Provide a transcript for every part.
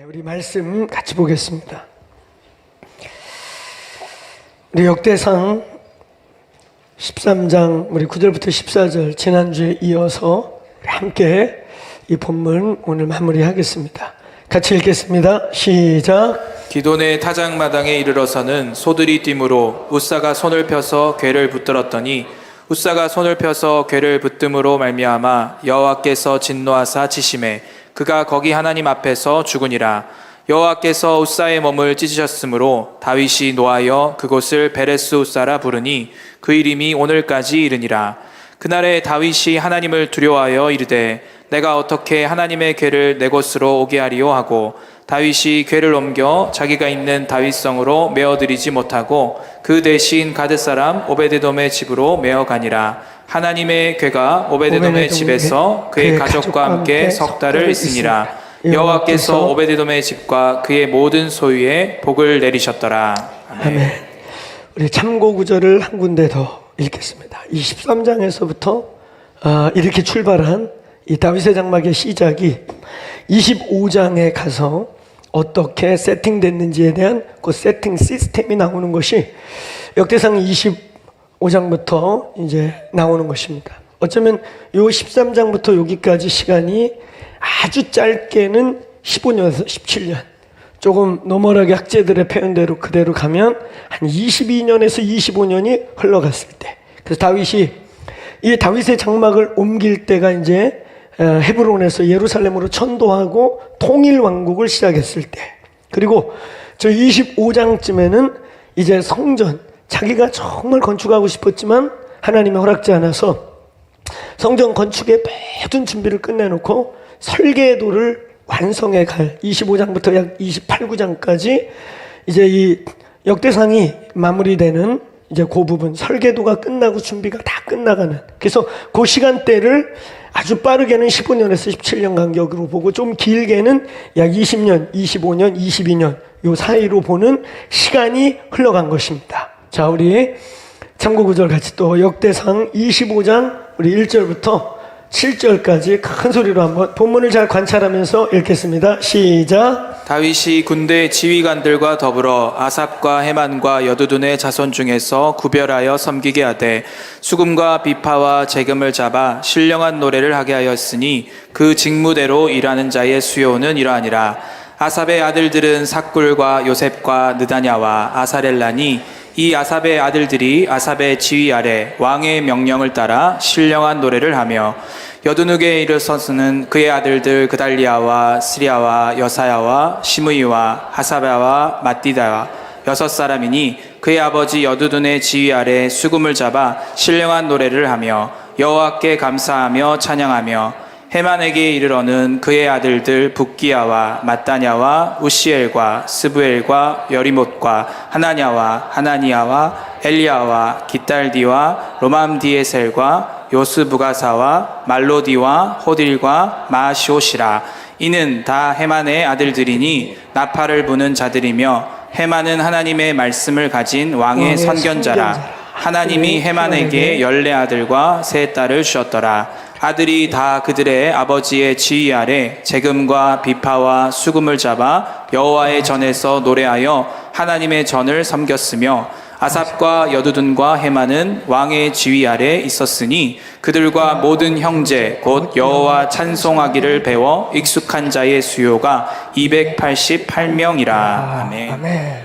우리 말씀 같이 보겠습니다. 우리 역대상 13장 우리 9절부터 14절 지난주에 이어서 함께 이 본문 오늘 마무리하겠습니다. 같이 읽겠습니다. 시작. 기돈의 타작마당에 이르러서는 소들이 뛰므로 웃사가 손을 펴서 궤를 붙들었더니 웃사가 손을 펴서 궤를 붙듦으로 말미암아 여호와께서 진노하사 치심에 그가 거기 하나님 앞에서 죽으니라. 여호와께서 웃사의 몸을 찢으셨으므로 다윗이 노하여 그곳을 베레스 웃사라 부르니 그 이름이 오늘까지 이르니라. 그날에 다윗이 하나님을 두려워하여 이르되 내가 어떻게 하나님의 궤를 내 곳으로 오게 하리요 하고 다윗이 궤를 옮겨 자기가 있는 다윗성으로 메어들이지 못하고 그 대신 가드 사람 오베데돔의 집으로 메어 가니라. 하나님의 궤가 오베데돔의 집에서 그의 가족과 함께 석 달을 있으니라. 여호와께서 오베데돔의 집과 그의 모든 소유에 복을 내리셨더라. 아멘. 우리 참고 구절을 한 군데 더 읽겠습니다. 이 13장에서부터 이렇게 출발한 이 다윗의 장막의 시작이 25장에 가서 어떻게 세팅됐는지에 대한 그 세팅 시스템이 나오는 것이 역대상 25장부터 이제 나오는 것입니다. 어쩌면 요 13장부터 여기까지 시간이 아주 짧게는 15년에서 17년, 조금 노멀하게 학자들의 표현대로 그대로 가면 한 22년에서 25년이 흘러갔을 때, 그래서 다윗이 이 다윗의 장막을 옮길 때가 이제 헤브론에서 예루살렘으로 천도하고 통일 왕국을 시작했을 때, 그리고 저 25장쯤에는 이제 성전, 자기가 정말 건축하고 싶었지만 하나님의 허락지 않아서 성전 건축의 모든 준비를 끝내놓고 설계도를 완성해 갈 25장부터 약 28장까지 이제 이 역대상이 마무리되는 이제 그 부분, 설계도가 끝나고 준비가 다 끝나가는, 그래서 그 시간대를 아주 빠르게는 15년에서 17년 간격으로 보고 좀 길게는 약 20년, 25년, 22년 요 사이로 보는 시간이 흘러간 것입니다. 자, 우리 참고 구절 같이 또 역대상 25장 우리 1절부터 7절까지 큰 소리로 한번 본문을 잘 관찰하면서 읽겠습니다. 시작. 다윗이 군대 지휘관들과 더불어 아삽과 헤만과 여두둔의 자손 중에서 구별하여 섬기게 하되 수금과 비파와 재금을 잡아 신령한 노래를 하게 하였으니 그 직무대로 일하는 자의 수요는 이러하니라. 아삽의 아들들은 삭굴과 요셉과 느다냐와 아사렐라니 이 아삽의 아들들이 아삽의 지휘 아래 왕의 명령을 따라 신령한 노래를 하며 여두눅에 이르러서는 그의 아들들 그달리아와 스리아와 여사야와 시므이와 하사바와 마띠다와 6사람이니 그의 아버지 여두둔의 지휘 아래 수금을 잡아 신령한 노래를 하며 여호와께 감사하며 찬양하며 헤만에게 이르러는 그의 아들들 붓기야와 mat다냐와 우시엘과 스부엘과 여리못과 하나냐와 하나니아와 엘리야와 깃달디와 로맘디에셀과 요스부가사와 말로디와 호딜과 마시오시라. 이는 다 헤만의 아들들이니 나팔을 부는 자들이며 헤만은 하나님의 말씀을 가진 왕의 선견자라. 하나님이 헤만에게 14아들과 3딸을 주셨더라. 아들이 다 그들의 아버지의 지휘 아래 재금과 비파와 수금을 잡아 여호와의 전에서 노래하여 하나님의 전을 섬겼으며 아삽과 여두둔과 헤만은 왕의 지휘 아래 있었으니 그들과 모든 형제 곧 여호와 찬송하기를 배워 익숙한 자의 수요가 288명이라. 아멘. 아멘.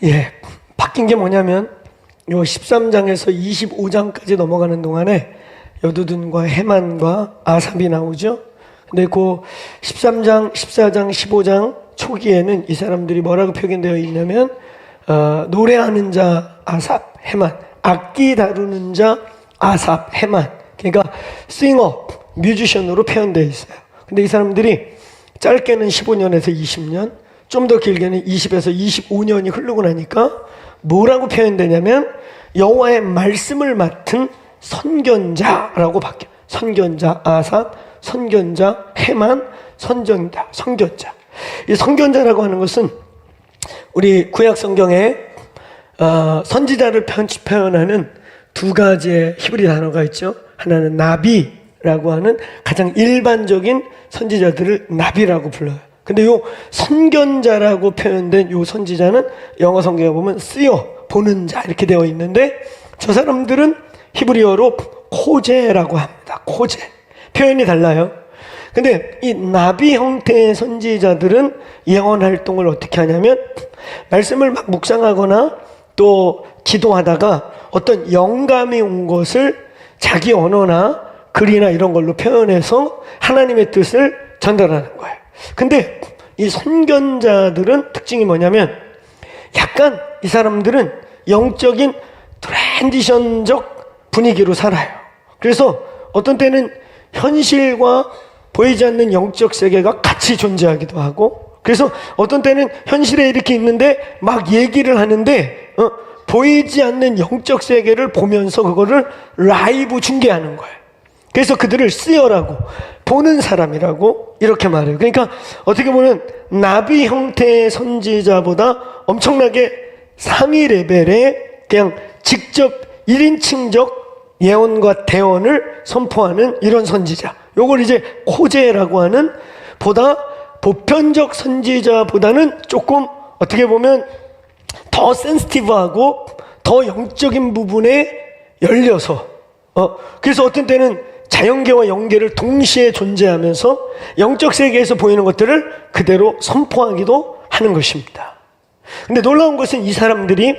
예, 바뀐 게 뭐냐면 요 13장에서 25장까지 넘어가는 동안에 여두둔과 헤만과 아삽이 나오죠. 근데 그 13장, 14장, 15장 초기에는 이 사람들이 뭐라고 표현되어 있냐면 노래하는 자 아삽, 헤만, 악기 다루는 자 아삽, 헤만, 그러니까 싱어, 뮤지션으로 표현되어 있어요. 근데 이 사람들이 짧게는 15년에서 20년, 좀 더 길게는 20에서 25년이 흐르고 나니까 뭐라고 표현되냐면 여호와의 말씀을 맡은 선견자라고 바뀌어요. 선견자 아삽, 선견자 헤만, 선견자. 이 선견자라고 하는 것은 우리 구약 성경에 선지자를 표현하는 두 가지의 히브리 단어가 있죠. 하나는 나비라고 하는 가장 일반적인 선지자들을 나비라고 불러요. 근데 요 선견자라고 표현된 요 선지자는 영어 성경에 보면 쓰여 보는 자 이렇게 되어 있는데 저 사람들은 히브리어로 코제라고 합니다. 코제. 표현이 달라요. 근데 이 나비 형태의 선지자들은 예언 활동을 어떻게 하냐면 말씀을 막 묵상하거나 또 기도하다가 어떤 영감이 온 것을 자기 언어나 글이나 이런 걸로 표현해서 하나님의 뜻을 전달하는 거예요. 근데 이 선견자들은 특징이 뭐냐면 약간 이 사람들은 영적인 트랜지션적 분위기로 살아요. 그래서 어떤 때는 현실과 보이지 않는 영적 세계가 같이 존재하기도 하고, 그래서 어떤 때는 현실에 이렇게 있는데 막 얘기를 하는데 보이지 않는 영적 세계를 보면서 그거를 라이브 중계하는 거예요. 그래서 그들을 쓰여라고, 보는 사람이라고 이렇게 말해요. 그러니까 어떻게 보면 나비 형태의 선지자보다 엄청나게 상위 레벨의 그냥 직접 1인칭적 예언과 대언을 선포하는 이런 선지자, 요걸 이제 코제라고 하는, 보다 보편적 선지자보다는 조금 어떻게 보면 더 센시티브하고 더 영적인 부분에 열려서 그래서 어떤 때는 자연계와 영계를 동시에 존재하면서 영적 세계에서 보이는 것들을 그대로 선포하기도 하는 것입니다. 근데 놀라운 것은 이 사람들이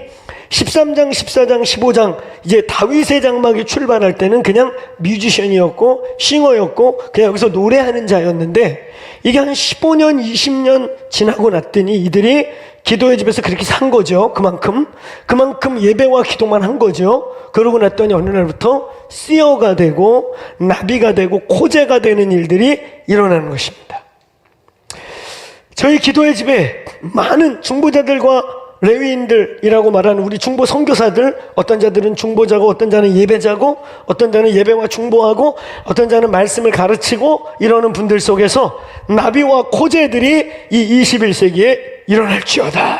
13장, 14장, 15장 이제 다윗의 장막이 출발할 때는 그냥 뮤지션이었고 싱어였고 그냥 여기서 노래하는 자였는데 이게 한 15년, 20년 지나고 났더니 이들이 기도의 집에서 그렇게 산 거죠. 그만큼 예배와 기도만 한 거죠. 그러고 났더니 어느 날부터 씨어가 되고 나비가 되고 코제가 되는 일들이 일어나는 것입니다. 저희 기도의 집에 많은 중보자들과 레위인들이라고 말하는 우리 중보 선교사들, 어떤 자들은 중보자고 어떤 자는 예배자고 어떤 자는 예배와 중보하고 어떤 자는 말씀을 가르치고 이러는 분들 속에서 나비와 코제들이 이 21세기에 일어날지어다.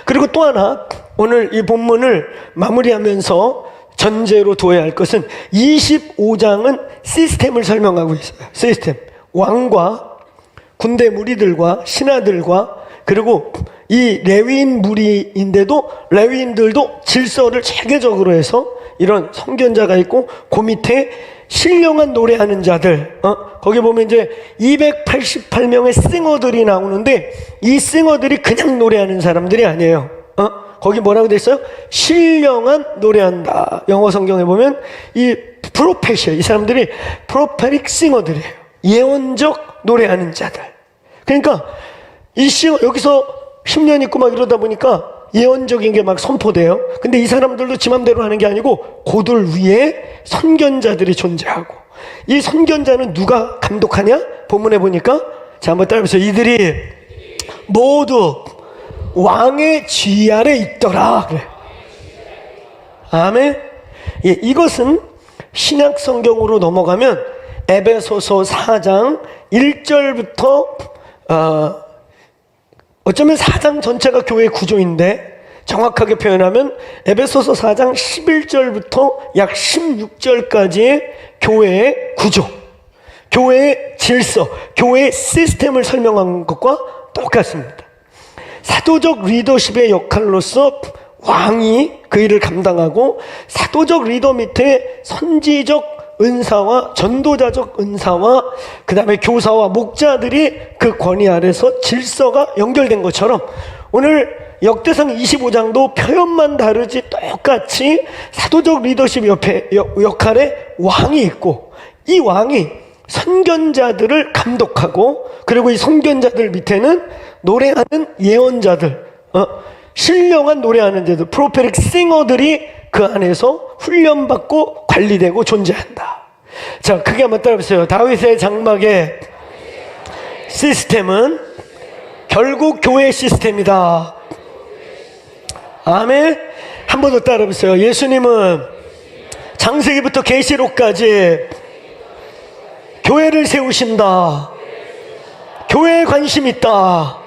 그리고 또 하나, 오늘 이 본문을 마무리하면서 전제로 둬야 할 것은 25장은 시스템을 설명하고 있어요. 시스템. 왕과 군대 무리들과 신하들과 그리고 이 레위인 무리인데도 레위인들도 질서를 체계적으로 해서 이런 선견자가 있고 그 밑에 신령한 노래하는 자들, 거기 보면 이제 288명의 싱어들이 나오는데 이 싱어들이 그냥 노래하는 사람들이 아니에요. 거기 뭐라고 돼 있어요? 신령한 노래한다. 영어 성경에 보면 이 프로페시아, 이 사람들이 프로페릭 싱어들이에요. 예언적 노래하는 자들. 그러니까 이 싱어 여기서 10년 있고 막 이러다 보니까 예언적인 게 막 선포돼요. 근데 이 사람들도 지 맘대로 하는 게 아니고 고들 위에 선견자들이 존재하고, 이 선견자는 누가 감독하냐? 본문에 보니까, 자 한번 따라해보세요. 이들이 모두 왕의 지휘 아래 있더라. 그래. 아멘. 예, 이것은 신약 성경으로 넘어가면 에베소서 4장 1절부터 어쩌면 4장 전체가 교회 구조인데 정확하게 표현하면 에베소서 4장 11절부터 약 16절까지의 교회의 구조, 교회의 질서, 교회의 시스템을 설명한 것과 똑같습니다. 사도적 리더십의 역할로서 왕이 그 일을 감당하고 사도적 리더 밑에 선지적 은사와 전도자적 은사와 그 다음에 교사와 목자들이 그 권위 아래서 질서가 연결된 것처럼 오늘 역대상 25장도 표현만 다르지 똑같이 사도적 리더십 옆에 역할에 왕이 있고, 이 왕이 선견자들을 감독하고, 그리고 이 선견자들 밑에는 노래하는 예언자들, 신령한 노래하는 자들, 프로페릭 싱어들이 그 안에서 훈련받고 관리되고 존재한다. 자, 크게 한번 따라해보세요. 다윗의 장막의 시스템은 결국 교회 시스템이다. 아멘. 한 번 더 따라해보세요. 예수님은 창세기부터 계시록까지 교회를 세우신다. 교회에 관심 있다.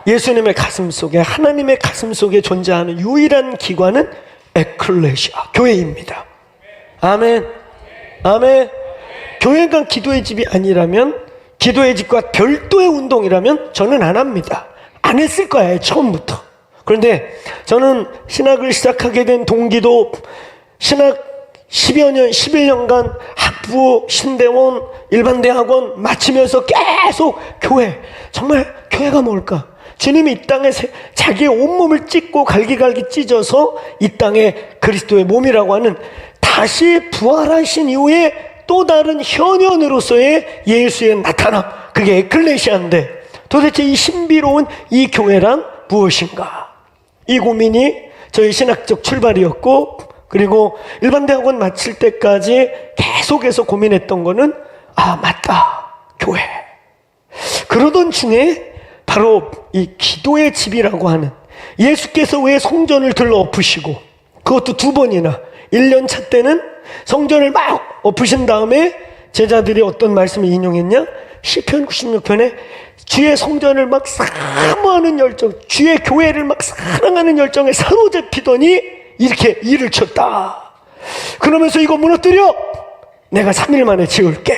예수님의 가슴 속에, 하나님의 가슴 속에 존재하는 유일한 기관은 에클레시아, 교회입니다. 아멘. 아멘. 교회가 기도의 집이 아니라면 기도의 집과 별도의 운동이라면 저는 안 합니다. 안 했을 거예요, 처음부터. 그런데 저는 신학을 시작하게 된 동기도 신학 10여 년, 11년간 학부, 신대원, 일반대학원 마치면서 계속 교회, 정말 교회가 뭘까? 주님이 이 땅에 자기의 온몸을 찢고 갈기갈기 찢어서 이 땅에 그리스도의 몸이라고 하는 다시 부활하신 이후에 또 다른 현현으로서의 예수의 나타남, 그게 에클레시아인데 도대체 이 신비로운 이 교회란 무엇인가? 이 고민이 저희 신학적 출발이었고, 그리고 일반대학원 마칠 때까지 계속해서 고민했던 거는 맞다, 교회. 그러던 중에 바로 이 기도의 집이라고 하는, 예수께서 왜 성전을 들러 엎으시고 그것도 2번이나 1년 차 때는 성전을 막 엎으신 다음에 제자들이 어떤 말씀을 인용했냐? 시편 96편에 주의 성전을 막 사모하는 열정, 주의 교회를 막 사랑하는 열정에 사로잡히더니 이렇게 일을 쳤다. 그러면서 이거 무너뜨려! 내가 3일 만에 지을게.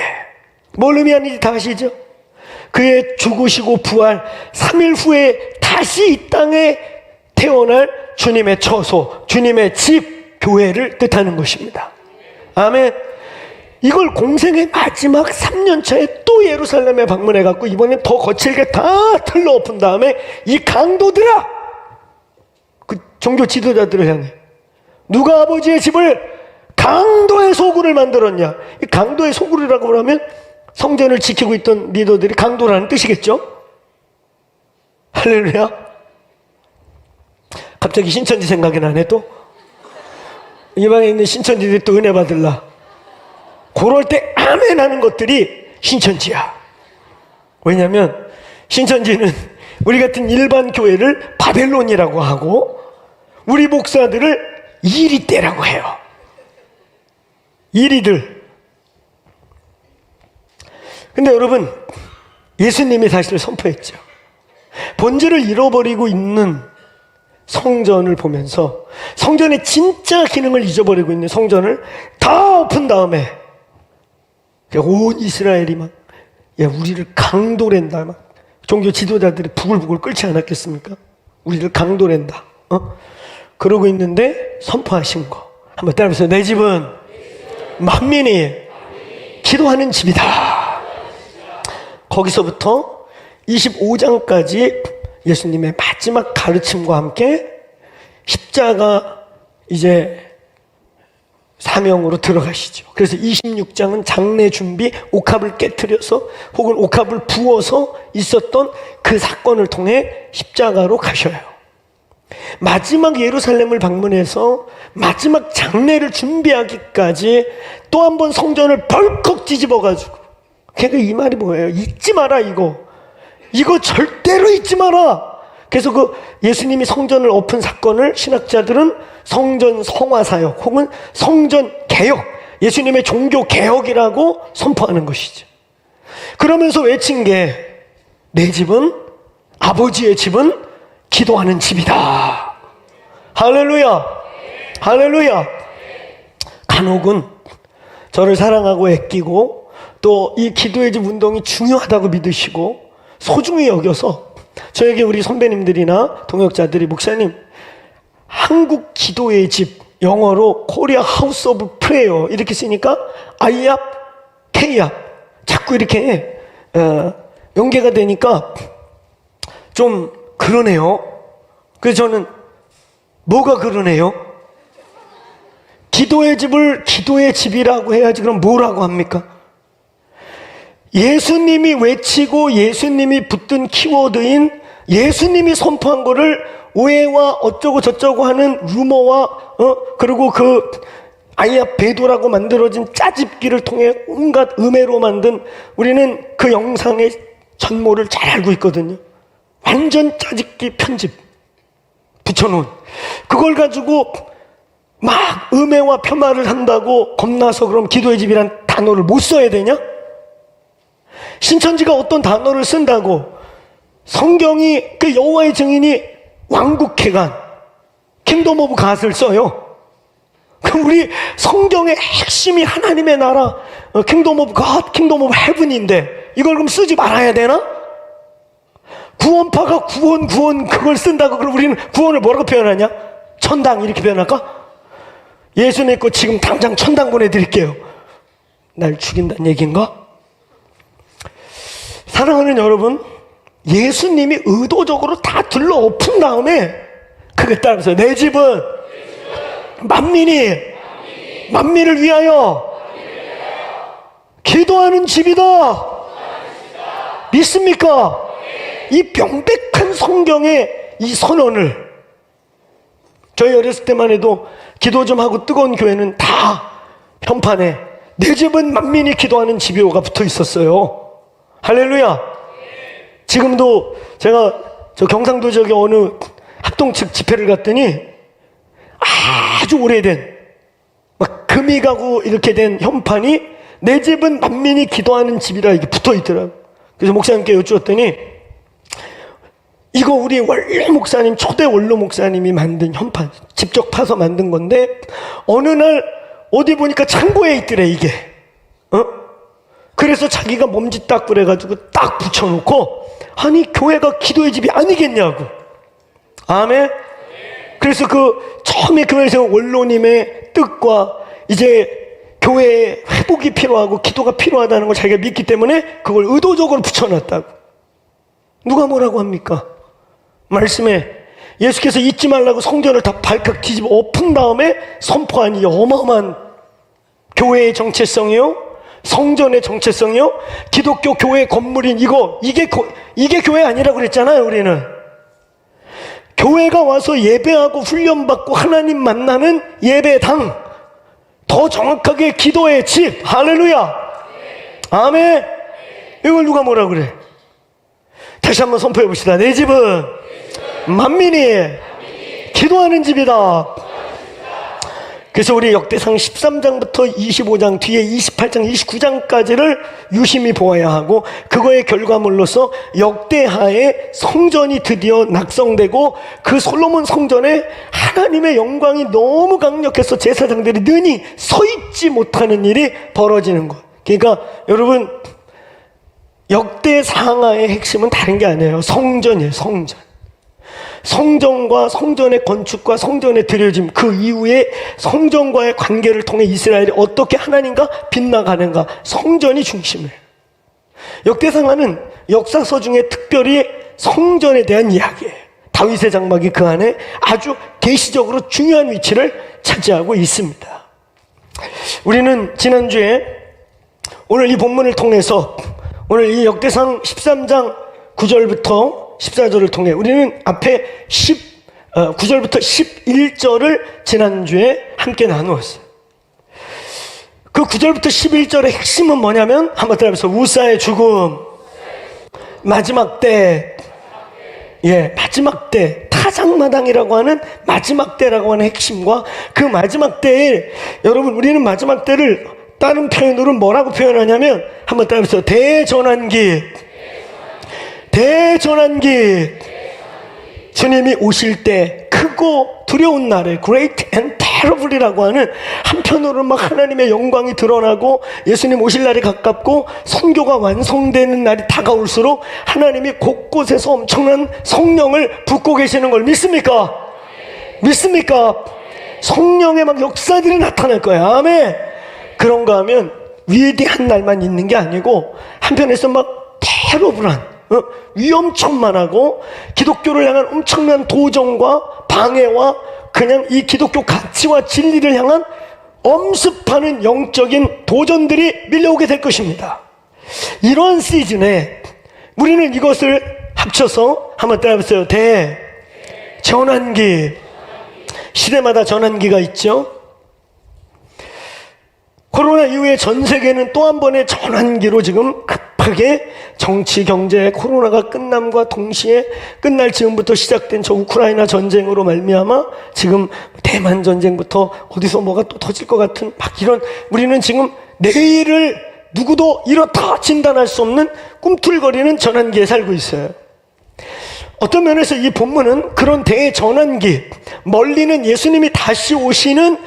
뭘 의미하는지 다 아시죠? 그의 죽으시고 부활 3일 후에 다시 이 땅에 태어날 주님의 처소, 주님의 집, 교회를 뜻하는 것입니다. 아멘. 이걸 공생의 마지막 3년 차에 또 예루살렘에 방문해갖고 이번엔 더 거칠게 다 틀러 엎은 다음에 이 강도들아! 그 종교 지도자들을 향해 누가 아버지의 집을 강도의 소굴을 만들었냐? 이 강도의 소굴이라고 하면 성전을 지키고 있던 리더들이 강도라는 뜻이겠죠? 할렐루야. 갑자기 신천지 생각이 나네. 또 이 방에 있는 신천지들이 또 은혜 받을라. 그럴 때 아멘 하는 것들이 신천지야. 왜냐하면 신천지는 우리 같은 일반 교회를 바벨론이라고 하고 우리 목사들을 이리떼라고 해요. 이리들. 근데 여러분, 예수님이 사실 선포했죠. 본질을 잃어버리고 있는 성전을 보면서, 성전의 진짜 기능을 잊어버리고 있는 성전을 다 엎은 다음에 온 이스라엘이 막 우리를 강도랜다, 막 종교 지도자들이 부글부글 끓지 않았겠습니까? 우리를 강도랜다. 그러고 있는데 선포하신 거 한번 따라해보세요. 내 집은 만민이 기도하는 집이다. 거기서부터 25장까지 예수님의 마지막 가르침과 함께 십자가 이제 사명으로 들어가시죠. 그래서 26장은 장례 준비, 옥합을 깨트려서 혹은 옥합을 부어서 있었던 그 사건을 통해 십자가로 가셔요. 마지막 예루살렘을 방문해서 마지막 장례를 준비하기까지 또 한 번 성전을 벌컥 뒤집어가지고, 그러니까 이 말이 뭐예요? 잊지 마라, 이거 절대로 잊지 마라. 그래서 그 예수님이 성전을 엎은 사건을 신학자들은 성전 성화사역 혹은 성전 개혁, 예수님의 종교 개혁이라고 선포하는 것이죠. 그러면서 외친 게 내 집은, 아버지의 집은 기도하는 집이다. 할렐루야. 할렐루야. 간혹은 저를 사랑하고 아끼고 또 이 기도의 집 운동이 중요하다고 믿으시고 소중히 여겨서 저에게 우리 선배님들이나 동역자들이, 목사님, 한국 기도의 집, 영어로 코리아 하우스 오브 프레이어 이렇게 쓰니까 I압, K압 자꾸 이렇게 연계가 되니까 좀 그러네요. 그래서 저는 뭐가 그러네요? 기도의 집을 기도의 집이라고 해야지 그럼 뭐라고 합니까? 예수님이 외치고 예수님이 붙든 키워드인 예수님이 선포한 거를 오해와 어쩌고 저쩌고 하는 루머와 그리고 그 아이야 배도라고 만들어진 짜집기를 통해 온갖 음해로 만든, 우리는 그 영상의 전모를 잘 알고 있거든요. 완전 짜집기 편집 붙여놓은 그걸 가지고 막 음해와 폄하를 한다고 겁나서 그럼 기도의 집이란 단어를 못 써야 되냐? 신천지가 어떤 단어를 쓴다고 성경이 그 여호와의 증인이 왕국회관 킹덤 오브 갓을 써요. 그럼 우리 성경의 핵심이 하나님의 나라, 킹덤 오브 갓, 킹덤 오브 헤븐인데 이걸 그럼 쓰지 말아야 되나? 구원파가 구원 그걸 쓴다고 그럼 우리는 구원을 뭐라고 표현하냐? 천당 이렇게 표현할까? 예수 믿고 지금 당장 천당 보내드릴게요. 날 죽인다는 얘기인가? 사랑하는 여러분, 예수님이 의도적으로 다 둘러 엎은 다음에 그게 따라서 내 집은 만민을 위하여 기도하는 집이다. 믿습니까? 이 명백한 성경의 이 선언을 저희 어렸을 때만 해도 기도 좀 하고 뜨거운 교회는 다 현판에 내 집은 만민이 기도하는 집이요가 붙어 있었어요. 할렐루야. 지금도 제가 저 경상도 지역에 어느 합동 측 집회를 갔더니 아주 오래된 막 금이 가고 이렇게 된 현판이 내 집은 만민이 기도하는 집이라 이게 붙어 있더라고요. 그래서 목사님께 여쭈었더니 이거 우리 원로 목사님, 초대 원로 목사님이 만든 현판, 직접 파서 만든 건데 어느 날 어디 보니까 창고에 있더래 이게. 그래서 자기가 몸짓 딱 그래가지고 딱 붙여놓고 아니 교회가 기도의 집이 아니겠냐고. 아멘. 그래서 그 처음에 교회에서 원로님의 뜻과 이제 교회의 회복이 필요하고 기도가 필요하다는 걸 자기가 믿기 때문에 그걸 의도적으로 붙여놨다고. 누가 뭐라고 합니까? 말씀에 예수께서 잊지 말라고 성전을 다 발칵 뒤집어 엎은 다음에 선포한 이 어마어마한 교회의 정체성이요, 성전의 정체성이요, 기독교 교회 건물인 이게 교회 아니라고 그랬잖아요. 우리는 교회가 와서 예배하고 훈련받고 하나님 만나는 예배당, 더 정확하게 기도의 집. 할렐루야. 아멘. 이걸 누가 뭐라 그래? 다시 한번 선포해 봅시다. 내 집은 만민이 기도하는 집이다. 그래서 우리 역대상 13장부터 25장 뒤에 28장 29장까지를 유심히 보아야 하고 그거의 결과물로서 역대하의 성전이 드디어 낙성되고 그 솔로몬 성전에 하나님의 영광이 너무 강력해서 제사장들이 능히 서 있지 못하는 일이 벌어지는 것. 그러니까 여러분, 역대상하의 핵심은 다른 게 아니에요. 성전이에요. 성전. 성전과 성전의 건축과 성전의 드려짐, 그 이후에 성전과의 관계를 통해 이스라엘이 어떻게 하나님과 빗나가는가, 성전이 중심이에요. 역대상하는 역사서 중에 특별히 성전에 대한 이야기예요. 다윗의 장막이 그 안에 아주 계시적으로 중요한 위치를 차지하고 있습니다. 우리는 지난주에 오늘 이 본문을 통해서 오늘 이 역대상 13장 9절부터 14절을 통해 우리는 앞에 9절부터 11절을 지난주에 함께 나누었어요. 그 9절부터 11절의 핵심은 뭐냐면 한번 따라해보세요. 우사의 죽음, 마지막 때, 마지막 때, 타작마당이라고 하는 마지막 때라고 하는 핵심과 그 마지막 때에 여러분 우리는 마지막 때를 다른 표현으로 뭐라고 표현하냐면 한번 따라해보세요. 대전환기. 주님이 오실 때 크고 두려운 날에 Great and Terrible이라고 하는 한편으로는 막 하나님의 영광이 드러나고 예수님 오실 날이 가깝고 선교가 완성되는 날이 다가올수록 하나님이 곳곳에서 엄청난 성령을 붓고 계시는 걸 믿습니까? 믿습니까? 성령의 막 역사들이 나타날 거예요. 아멘. 그런가 하면 위대한 날만 있는 게 아니고 한편에서 막 테러블한 위험천만하고 기독교를 향한 엄청난 도전과 방해와 그냥 이 기독교 가치와 진리를 향한 엄습하는 영적인 도전들이 밀려오게 될 것입니다. 이러한 시즌에 우리는 이것을 합쳐서 한번 따라해보세요. 대전환기. 시대마다 전환기가 있죠. 코로나 이후에 전 세계는 또 한 번의 전환기로 지금 급하게 정치, 경제, 코로나가 끝남과 동시에 끝날 즈음부터 시작된 저 우크라이나 전쟁으로 말미암아 지금 대만 전쟁부터 어디서 뭐가 또 터질 것 같은 막 이런, 우리는 지금 내일을 누구도 이렇다 진단할 수 없는 꿈틀거리는 전환기에 살고 있어요. 어떤 면에서 이 본문은 그런 대전환기, 멀리는 예수님이 다시 오시는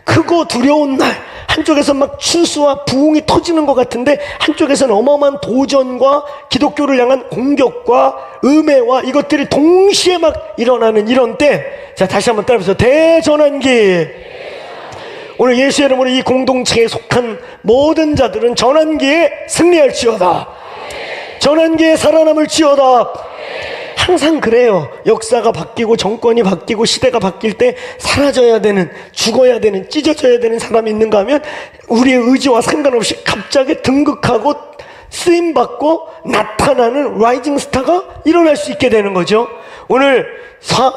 크고 두려운 날, 한쪽에서 막 추수와 부흥이 터지는 것 같은데 한쪽에서는 어마어마한 도전과 기독교를 향한 공격과 음해와 이것들이 동시에 막 일어나는 이런 때, 자, 다시 한번 따라해보세요. 대전환기. 오늘 예수의 이름으로 이 공동체에 속한 모든 자들은 전환기에 승리할지어다. 전환기에 살아남을지어다. 항상 그래요. 역사가 바뀌고 정권이 바뀌고 시대가 바뀔 때 사라져야 되는, 죽어야 되는, 찢어져야 되는 사람이 있는가 하면 우리의 의지와 상관없이 갑자기 등극하고 쓰임받고 나타나는 라이징 스타가 일어날 수 있게 되는 거죠. 오늘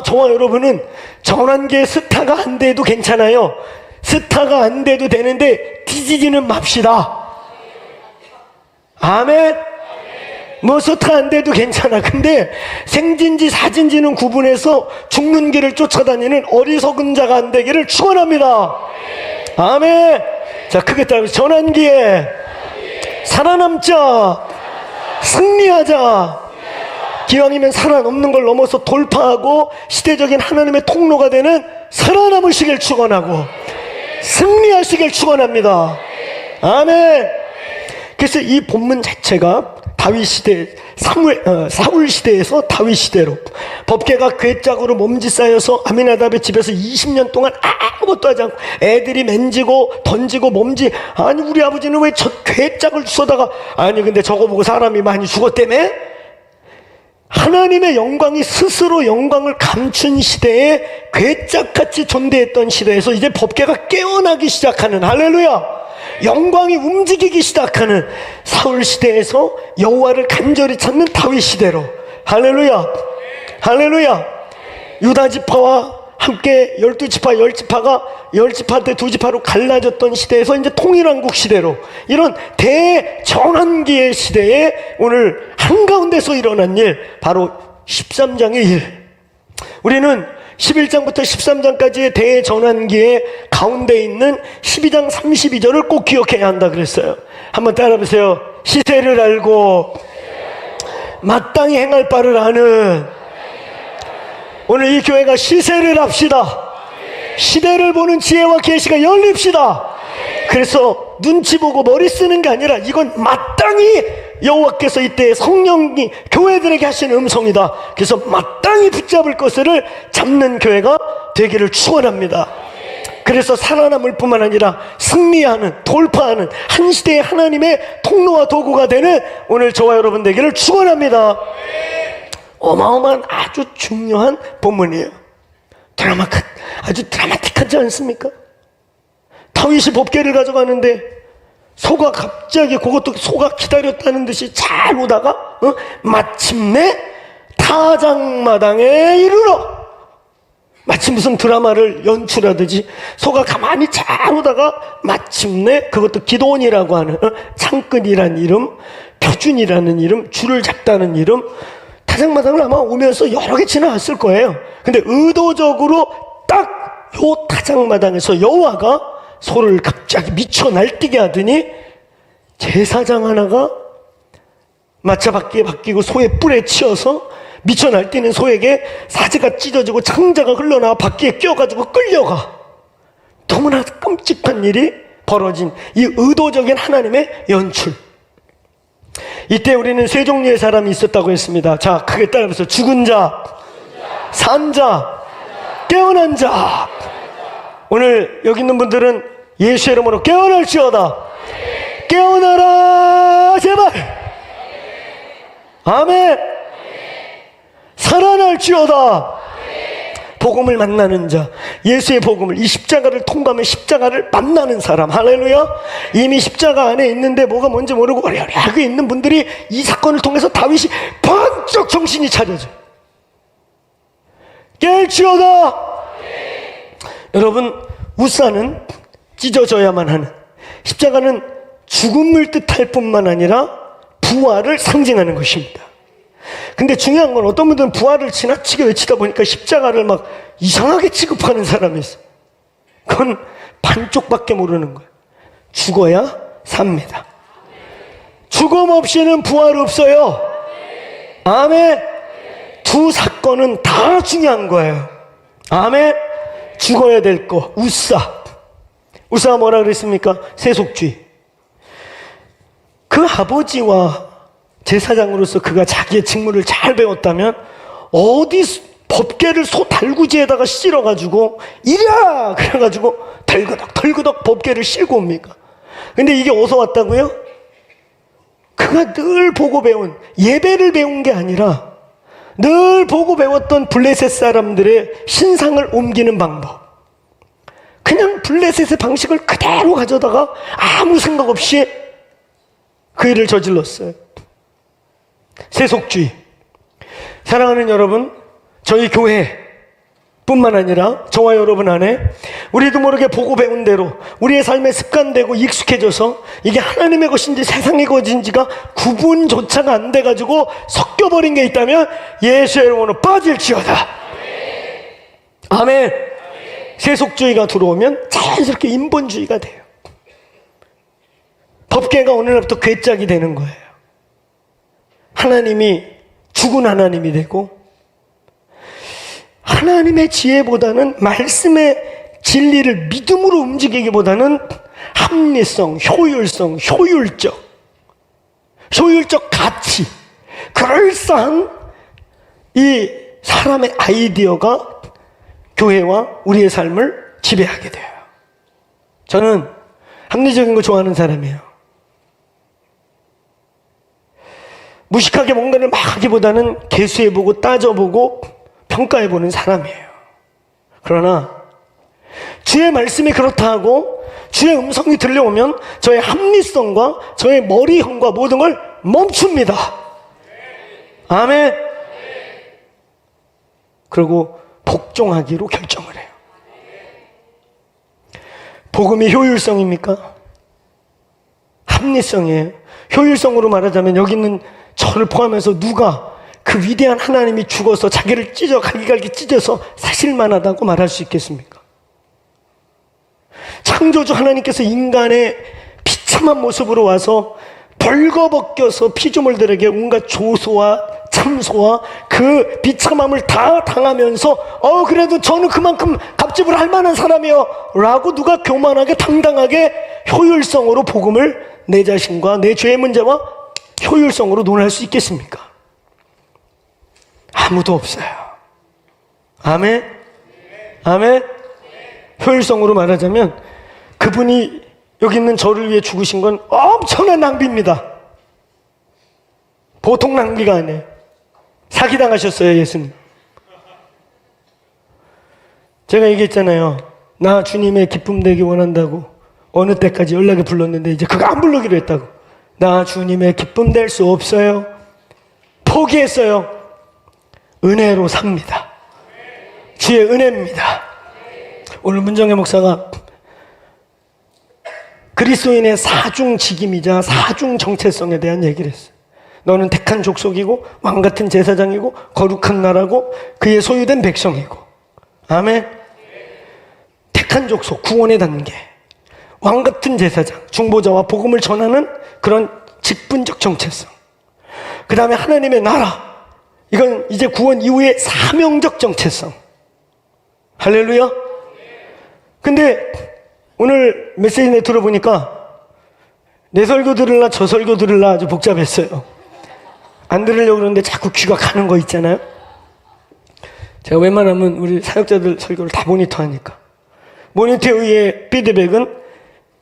저와 여러분은 전환기의 스타가 안 돼도 괜찮아요. 스타가 안 돼도 되는데 뒤지지는 맙시다. 아멘. 뭐 스타 안 돼도 괜찮아. 근데 생진지 사진지는 구분해서 죽는 길을 쫓아다니는 어리석은 자가 안 되기를 축원합니다. 아멘. 자, 크게 따라서 전환기에 살아남자. 승리하자. 기왕이면 살아남는 걸 넘어서 돌파하고 시대적인 하나님의 통로가 되는 살아남으시길 축원하고 승리하시길 축원합니다. 아멘. 그래서 이 본문 자체가 다윗 시대, 사울 시대에서 다윗 시대로 법궤가 괴짝으로 몸짓 쌓여서 아미나답의 집에서 20년 동안 아무것도 하지 않고 애들이 맨지고 던지고 몸지, 아니 우리 아버지는 왜 저 괴짝을 주워다가, 아니 근데 저거 보고 사람이 많이 죽었다며? 하나님의 영광이 스스로 영광을 감춘 시대에 괴짝같이 존재했던 시대에서 이제 법궤가 깨어나기 시작하는, 할렐루야, 영광이 움직이기 시작하는 사울 시대에서 여호와를 간절히 찾는 다윗 시대로, 할렐루야, 할렐루야, 유다 지파와 함께 12지파 10지파가 10지파 때 2지파로 갈라졌던 시대에서 이제 통일왕국 시대로, 이런 대전환기의 시대에 오늘 한가운데서 일어난 일, 바로 13장의 일. 우리는 11장부터 13장까지의 대전환기의 가운데 있는 12장 32절을 꼭 기억해야 한다 그랬어요. 한번 따라해보세요. 시세를 알고 마땅히 행할 바를 아는. 오늘 이 교회가 시세를 합시다. 시대를 보는 지혜와 계시가 열립시다. 그래서 눈치 보고 머리 쓰는 게 아니라 이건 마땅히 여호와께서 이때 성령이 교회들에게 하시는 음성이다. 그래서 마땅히 붙잡을 것을 잡는 교회가 되기를 축원합니다. 그래서 살아남을 뿐만 아니라 승리하는, 돌파하는 한 시대의 하나님의 통로와 도구가 되는 오늘 저와 여러분 되기를 축원합니다. 어마어마한 아주 중요한 본문이에요. 아주 드라마틱하지 않습니까? 다윗이 법궤를 가져가는데 소가 갑자기, 그것도 소가 기다렸다는 듯이 잘 오다가 마침내 타작마당에 이르러, 마치 무슨 드라마를 연출하듯이 소가 가만히 잘 오다가 마침내, 그것도 기도원이라고 하는 창끈이라는 이름, 표준이라는 이름, 줄을 잡다는 이름, 타작마당을 아마 오면서 여러 개 지나갔을 거예요. 근데 의도적으로 딱 요 타작마당에서 여호와가 소를 갑자기 미쳐 날뛰게 하더니 제사장 하나가 마차바퀴에 바뀌고 소의 뿔에 치여서 미쳐 날뛰는 소에게 사지가 찢어지고 창자가 흘러나와 바퀴에 끼어가지고 끌려가. 너무나 끔찍한 일이 벌어진 이 의도적인 하나님의 연출. 이때 우리는 세 종류의 사람이 있었다고 했습니다. 자, 크게 따라해보세요. 죽은 자, 산 자, 깨어난 자. 오늘 여기 있는 분들은 예수의 이름으로 깨어날지어다. 깨어나라 제발. 아멘. 살아날지어다. 복음을 만나는 자, 예수의 복음을, 이 십자가를 통과하면 십자가를 만나는 사람, 할렐루야. 이미 십자가 안에 있는데 뭐가 뭔지 모르고 어려하게 있는 분들이 이 사건을 통해서 다윗이 번쩍 정신이 차려져. 깰지어다. 여러분, 우사는 찢어져야만 하는, 십자가는 죽음을 뜻할 뿐만 아니라 부활을 상징하는 것입니다. 근데 중요한 건 어떤 분들은 부활을 지나치게 외치다 보니까 십자가를 막 이상하게 취급하는 사람이 있어. 그건 반쪽밖에 모르는 거예요. 죽어야 삽니다. 죽음 없이는 부활 없어요. 아멘. 두 사건은 다 중요한 거예요. 아멘. 죽어야 될 거, 우사. 우사가 뭐라 그랬습니까? 세속주의. 그 아버지와 제사장으로서 그가 자기의 직무를 잘 배웠다면 어디 법궤를 소 달구지에다가 실어가지고 이랴 그래가지고 덜그덕 법궤를 실고 옵니까? 근데 이게 어디서 왔다고요? 그가 늘 보고 배운, 예배를 배운 게 아니라 늘 보고 배웠던 블레셋 사람들의 신상을 옮기는 방법. 그냥 블레셋의 방식을 그대로 가져다가 아무 생각 없이 그 일을 저질렀어요. 세속주의. 사랑하는 여러분, 저희 교회뿐만 아니라 저와 여러분 안에 우리도 모르게 보고 배운 대로 우리의 삶에 습관되고 익숙해져서 이게 하나님의 것인지 세상의 것인지가 구분조차가 안 돼가지고 섞여버린 게 있다면 예수의 이름으로 빠질지어다. 아멘. 세속주의가 들어오면 자연스럽게 인본주의가 돼요. 법궤가 오늘부터 괴짝이 되는 거예요. 하나님이 죽은 하나님이 되고 하나님의 지혜보다는 말씀의 진리를 믿음으로 움직이기보다는 합리성, 효율성, 효율적 가치, 그럴싸한 이 사람의 아이디어가 교회와 우리의 삶을 지배하게 돼요. 저는 합리적인 거 좋아하는 사람이에요. 무식하게 뭔가를 막 하기보다는 개수해보고 따져보고 평가해보는 사람이에요. 그러나 주의 말씀이 그렇다 하고 주의 음성이 들려오면 저의 합리성과 저의 머리형과 모든 걸 멈춥니다. 아멘. 그리고 복종하기로 결정을 해요. 복음이 효율성입니까? 합리성이에요. 효율성으로 말하자면 여기 있는 저를 포함해서 누가 그 위대한 하나님이 죽어서 자기를 갈기갈기 찢어서 사실만하다고 말할 수 있겠습니까? 창조주 하나님께서 인간의 비참한 모습으로 와서 벌거벗겨서 피조물들에게 온갖 조소와 참소와 그 비참함을 다 당하면서 그래도 저는 그만큼 값집을 할 만한 사람이요 라고 누가 교만하게 당당하게 효율성으로 복음을 내 자신과 내 죄의 문제와 효율성으로 논할 수 있겠습니까? 아무도 없어요. 아멘? 아멘? 효율성으로 말하자면 그분이 여기 있는 저를 위해 죽으신 건 엄청난 낭비입니다. 보통 낭비가 아니에요. 사기당하셨어요, 예수님. 제가 얘기했잖아요. 나 주님의 기쁨 되기 원한다고 어느 때까지 연락이 불렀는데 이제 그거 안 부르기로 했다고. 나 주님의 기쁨 될 수 없어요. 포기했어요. 은혜로 삽니다. 주의 은혜입니다. 오늘 문정혜 목사가 그리스도인의 사중직임이자 사중정체성에 대한 얘기를 했어요. 너는 택한 족속이고 왕같은 제사장이고 거룩한 나라고 그의 소유된 백성이고. 아멘. 택한 족속, 구원의 단계, 왕같은 제사장, 중보자와 복음을 전하는 그런 직분적 정체성. 그 다음에 하나님의 나라, 이건 이제 구원 이후의 사명적 정체성. 할렐루야. 근데 오늘 메시지 들어보니까 내 설교 들을라 저 설교 들을라 아주 복잡했어요. 안 들으려고 그러는데 자꾸 귀가 가는 거 있잖아요. 제가 웬만하면 우리 사역자들 설교를 다 모니터하니까 모니터에 의해 피드백은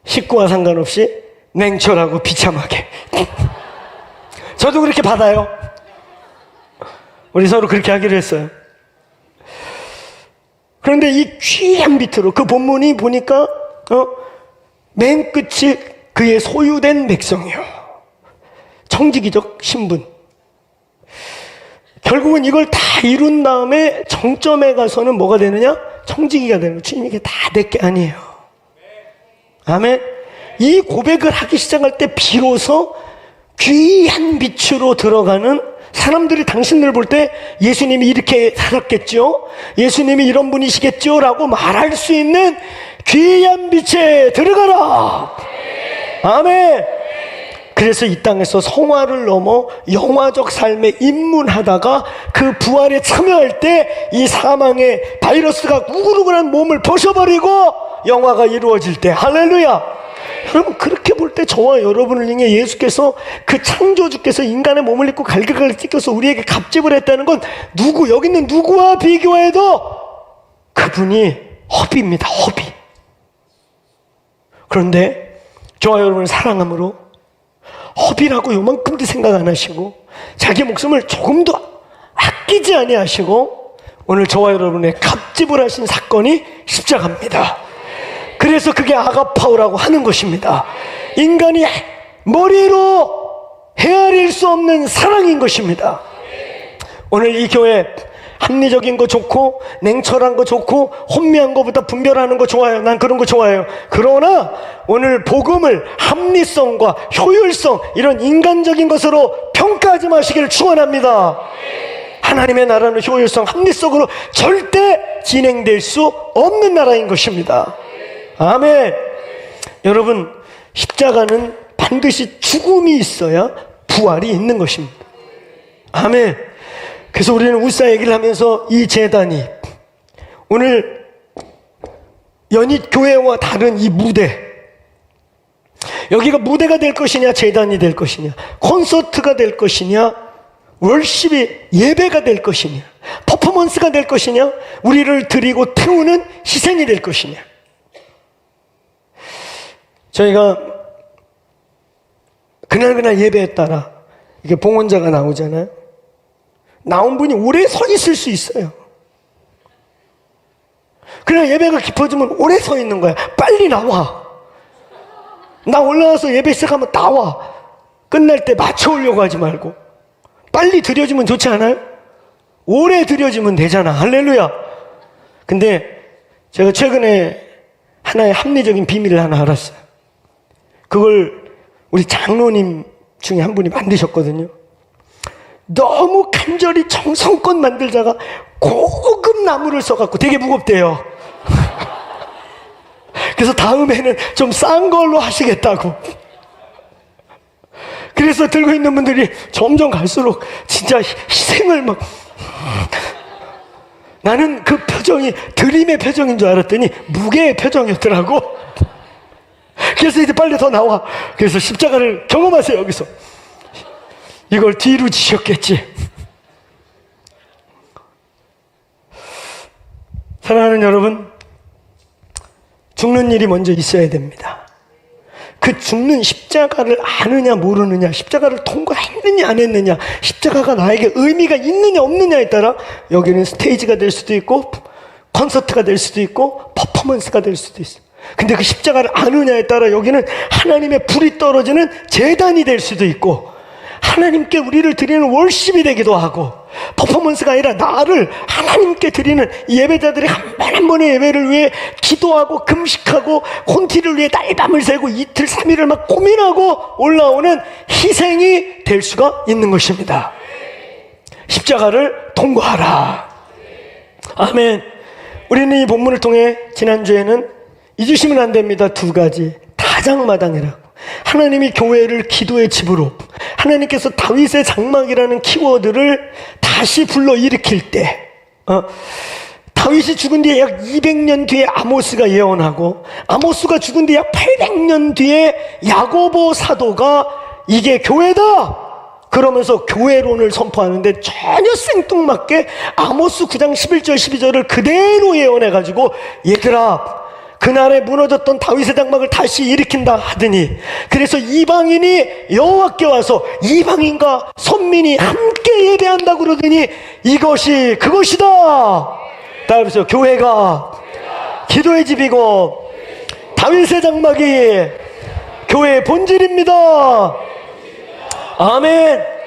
식구와 상관없이 냉철하고 비참하게 저도 그렇게 받아요. 우리 서로 그렇게 하기로 했어요. 그런데 이 귀한 빛으로 그 본문이 보니까 맨 끝이 그의 소유된 백성이요. 청지기적 신분. 결국은 이걸 다 이룬 다음에 정점에 가서는 뭐가 되느냐? 청지기가 되는 거예요. 주님 이게 다 내 게 아니에요. 아멘. 이 고백을 하기 시작할 때 비로소 귀한 빛으로 들어가는 사람들이 당신들 볼 때 예수님이 이렇게 살았겠죠? 예수님이 이런 분이시겠죠? 라고 말할 수 있는 귀한 빛에 들어가라. 아멘. 그래서 이 땅에서 성화를 넘어 영화적 삶에 입문하다가 그 부활에 참여할 때 이 사망의 바이러스가 우글우글한 몸을 벗어버리고 영화가 이루어질 때. 할렐루야. 여러분, 그렇게 볼 때 저와 여러분을 향해 예수께서, 그 창조주께서 인간의 몸을 입고 갈기갈기 찢겨서 우리에게 갑집을 했다는 건 여기 있는 누구와 비교해도 그분이 허비입니다. 허비. 그런데 저와 여러분을 사랑함으로 허비라고 요만큼도 생각 안 하시고 자기 목숨을 조금도 아끼지 아니하시고 오늘 저와 여러분의 갑집을 하신 사건이 십자가입니다. 그래서 그게 아가파오라고 하는 것입니다. 인간이 머리로 헤아릴 수 없는 사랑인 것입니다. 오늘 이 교회 합리적인 거 좋고 냉철한 거 좋고 혼미한 거보다 분별하는 거 좋아요. 난 그런 거 좋아해요. 그러나 오늘 복음을 합리성과 효율성, 이런 인간적인 것으로 평가하지 마시기를 축원합니다. 하나님의 나라는 효율성, 합리성으로 절대 진행될 수 없는 나라인 것입니다. 아멘. 여러분, 십자가는 반드시 죽음이 있어야 부활이 있는 것입니다. 아멘. 그래서 우리는 우사 얘기를 하면서 이 제단이 오늘 연희교회와 다른 이 무대, 여기가 무대가 될 것이냐 제단이 될 것이냐, 콘서트가 될 것이냐, 월십이 예배가 될 것이냐, 퍼포먼스가 될 것이냐, 우리를 드리고 태우는 희생이 될 것이냐. 저희가 그날 예배에 따라 이게 봉헌자가 나오잖아요. 나온 분이 오래 서 있을 수 있어요. 그러나 예배가 깊어지면 오래 서 있는 거야. 빨리 나와. 나 올라와서 예배 시작하면 나와. 끝날 때 맞춰오려고 하지 말고 빨리 드려지면 좋지 않아요? 오래 드려지면 되잖아. 할렐루야. 근데 제가 최근에 하나의 합리적인 비밀을 하나 알았어요. 그걸 우리 장로님 중에 한 분이 만드셨거든요. 너무 간절히 정성껏 만들다가 고급 나무를 써갖고 되게 무겁대요. 그래서 다음에는 좀 싼 걸로 하시겠다고. 그래서 들고 있는 분들이 점점 갈수록 진짜 희생을 막. 나는 그 표정이 드림의 표정인 줄 알았더니 무게의 표정이었더라고. 그래서 이제 빨리 더 나와. 그래서 십자가를 경험하세요. 여기서 이걸 뒤로 지셨겠지. 사랑하는 여러분, 죽는 일이 먼저 있어야 됩니다. 그 죽는 십자가를 아느냐 모르느냐, 십자가를 통과했느냐 안 했느냐, 십자가가 나에게 의미가 있느냐 없느냐에 따라 여기는 스테이지가 될 수도 있고 콘서트가 될 수도 있고 퍼포먼스가 될 수도 있어요. 근데 그 십자가를 아느냐에 따라 여기는 하나님의 불이 떨어지는 제단이 될 수도 있고 하나님께 우리를 드리는 월십이 되기도 하고, 퍼포먼스가 아니라 나를 하나님께 드리는 예배자들이 한 번 한 번의 예배를 위해 기도하고 금식하고 콘티를 위해 날밤을 새고 이틀 3일을 막 고민하고 올라오는 희생이 될 수가 있는 것입니다. 십자가를 통과하라. 아멘. 우리는 이 본문을 통해 지난주에는 잊으시면 안 됩니다. 두 가지. 다장마당이라고. 하나님이 교회를 기도의 집으로, 하나님께서 다윗의 장막이라는 키워드를 다시 불러일으킬 때, 다윗이 죽은 뒤에 약 200년 뒤에 아모스가 예언하고, 아모스가 죽은 뒤에 약 800년 뒤에 야고보 사도가 이게 교회다! 그러면서 교회론을 선포하는데 전혀 생뚱맞게 아모스 9장 11절 12절을 그대로 예언해가지고, 얘들아, 그날에 무너졌던 다윗의 장막을 다시 일으킨다 하더니, 그래서 이방인이 여호와께 와서 이방인과 선민이 함께 예배한다 그러더니 이것이 그것이다. 따라서 교회가 기도의 집이고 다윗의 장막이 교회의 본질입니다. 아멘.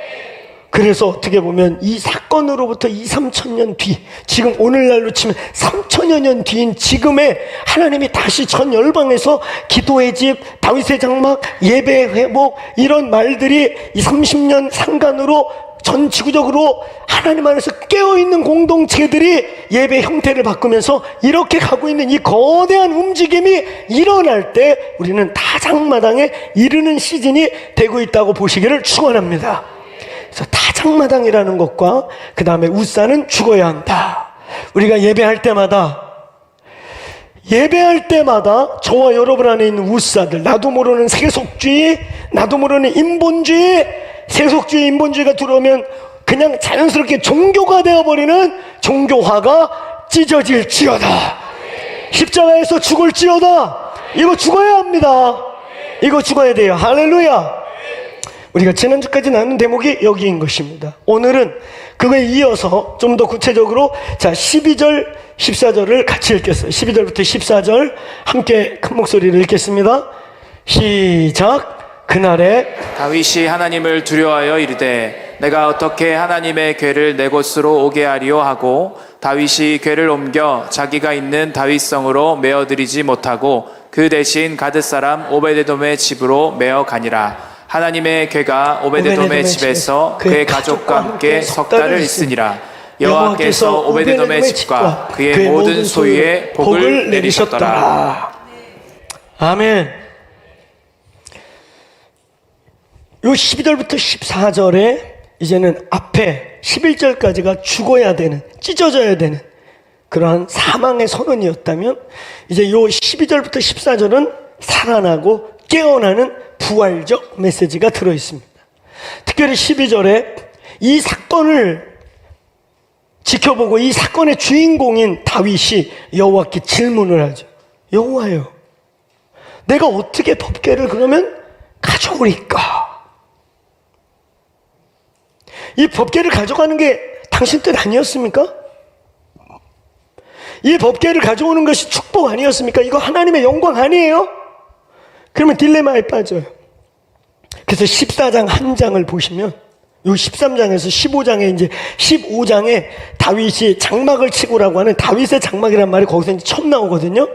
그래서 어떻게 보면 이 사건으로부터 2,3천 년 뒤, 지금 오늘날로 치면 3천여 년 뒤인 지금에 하나님이 다시 전 열방에서 기도의 집, 다윗의 장막, 예배 회복, 이런 말들이 이 30년 상간으로 전 지구적으로 하나님 안에서 깨어있는 공동체들이 예배 형태를 바꾸면서 이렇게 가고 있는 이 거대한 움직임이 일어날 때 우리는 다장마당에 이르는 시즌이 되고 있다고 보시기를 축원합니다. 그래서 다장마당이라는 것과 그 다음에 우사는 죽어야 한다. 우리가 예배할 때마다 예배할 때마다 저와 여러분 안에 있는 우사들, 나도 모르는 세속주의, 나도 모르는 인본주의, 세속주의, 인본주의가 들어오면 그냥 자연스럽게 종교가 되어버리는 종교화가 찢어질지어다. 십자가에서 죽을지어다. 이거 죽어야 합니다. 이거 죽어야 돼요. 할렐루야. 우리가 지난주까지 나눈 대목이 여기인 것입니다. 오늘은 그거에 이어서 좀 더 구체적으로 12절 14절을 같이 읽겠어요. 12절부터 14절 함께 큰 목소리를 읽겠습니다. 시작. 그날에 다윗이 하나님을 두려워하여 이르되 내가 어떻게 하나님의 궤를 내 곳으로 오게 하리요 하고 다윗이 궤를 옮겨 자기가 있는 다윗성으로 메어들이지 못하고 그 대신 가드 사람 오베데돔의 집으로 메어 가니라. 하나님의 궤가 오베데돔의 집에서 그의 가족과 함께 석 달을 있으니라. 여호와께서 오베데돔의 집과 그의 모든 소유에 복을 내리셨더라. 아멘. 요 12절부터 14절에 이제는 앞에 11절까지가 죽어야 되는, 찢어져야 되는 그러한 사망의 선언이었다면 이제 요 12절부터 14절은 살아나고 깨어나는 부활적 메시지가 들어있습니다. 특별히 12절에 이 사건을 지켜보고 이 사건의 주인공인 다윗이 여호와께 질문을 하죠. 여호와여, 내가 어떻게 법궤를 그러면 가져오리까? 이 법궤를 가져가는 게 당신 뜻 아니었습니까? 이 법궤를 가져오는 것이 축복 아니었습니까? 이거 하나님의 영광 아니에요? 그러면 딜레마에 빠져요. 그래서 14장 한 장을 보시면 요 13장에서 15장에 이제 15장에 다윗이 장막을 치고라고 하는 다윗의 장막이란 말이 거기서 이제 처음 나오거든요.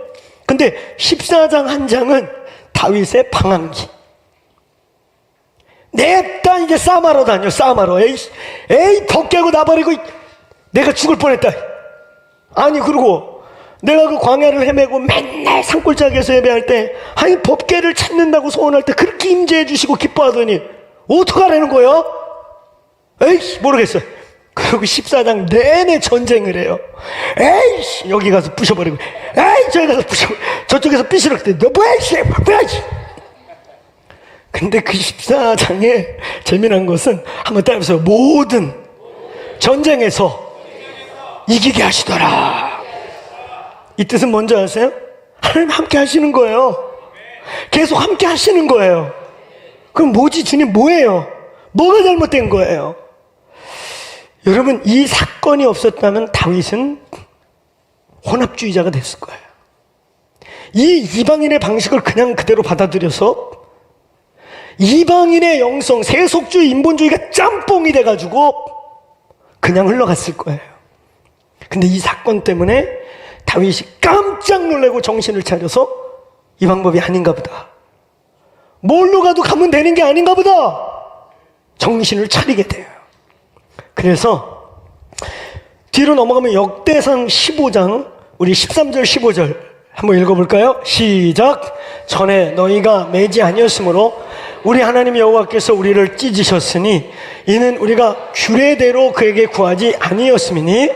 근데 14장 한 장은 다윗의 방황기. 냅다 이제 싸움하러 다녀, 싸움하러. 에이, 더 깨고 나버리고 내가 죽을 뻔했다. 아니, 그리고 내가 그 광야를 헤매고 맨날 산골짜기에서 예배할 때, 아니, 법궤를 찾는다고 소원할 때 그렇게 임재해 주시고 기뻐하더니 어떡하라는 거예요? 에이, 모르겠어요. 그리고 14장 내내 전쟁을 해요. 에이, 여기 가서 부셔버리고, 에이, 저기 가서 부셔버리고, 저쪽에서 삐스럭 때, 너 뭐야, 씨, 뭐야, 씨. 근데 그 14장에 재미난 것은 한번 따라해보세요. 모든 전쟁에서 이기게 하시더라. 이 뜻은 뭔지 아세요? 하나님 함께 하시는 거예요. 계속 함께 하시는 거예요. 그럼 뭐지, 주님 뭐예요? 뭐가 잘못된 거예요? 여러분, 이 사건이 없었다면 다윗은 혼합주의자가 됐을 거예요. 이 이방인의 방식을 그냥 그대로 받아들여서 이방인의 영성, 세속주의, 인본주의가 짬뽕이 돼가지고 그냥 흘러갔을 거예요. 근데 이 사건 때문에 다윗이 깜짝 놀라고 정신을 차려서 이 방법이 아닌가 보다. 뭘로 가도 가면 되는 게 아닌가 보다. 정신을 차리게 돼요. 그래서 뒤로 넘어가면 역대상 15장 우리 13절 15절 한번 읽어볼까요? 시작. 전에 너희가 매지 아니었으므로 우리 하나님 여호와께서 우리를 찢으셨으니 이는 우리가 규례대로 그에게 구하지 아니었음이니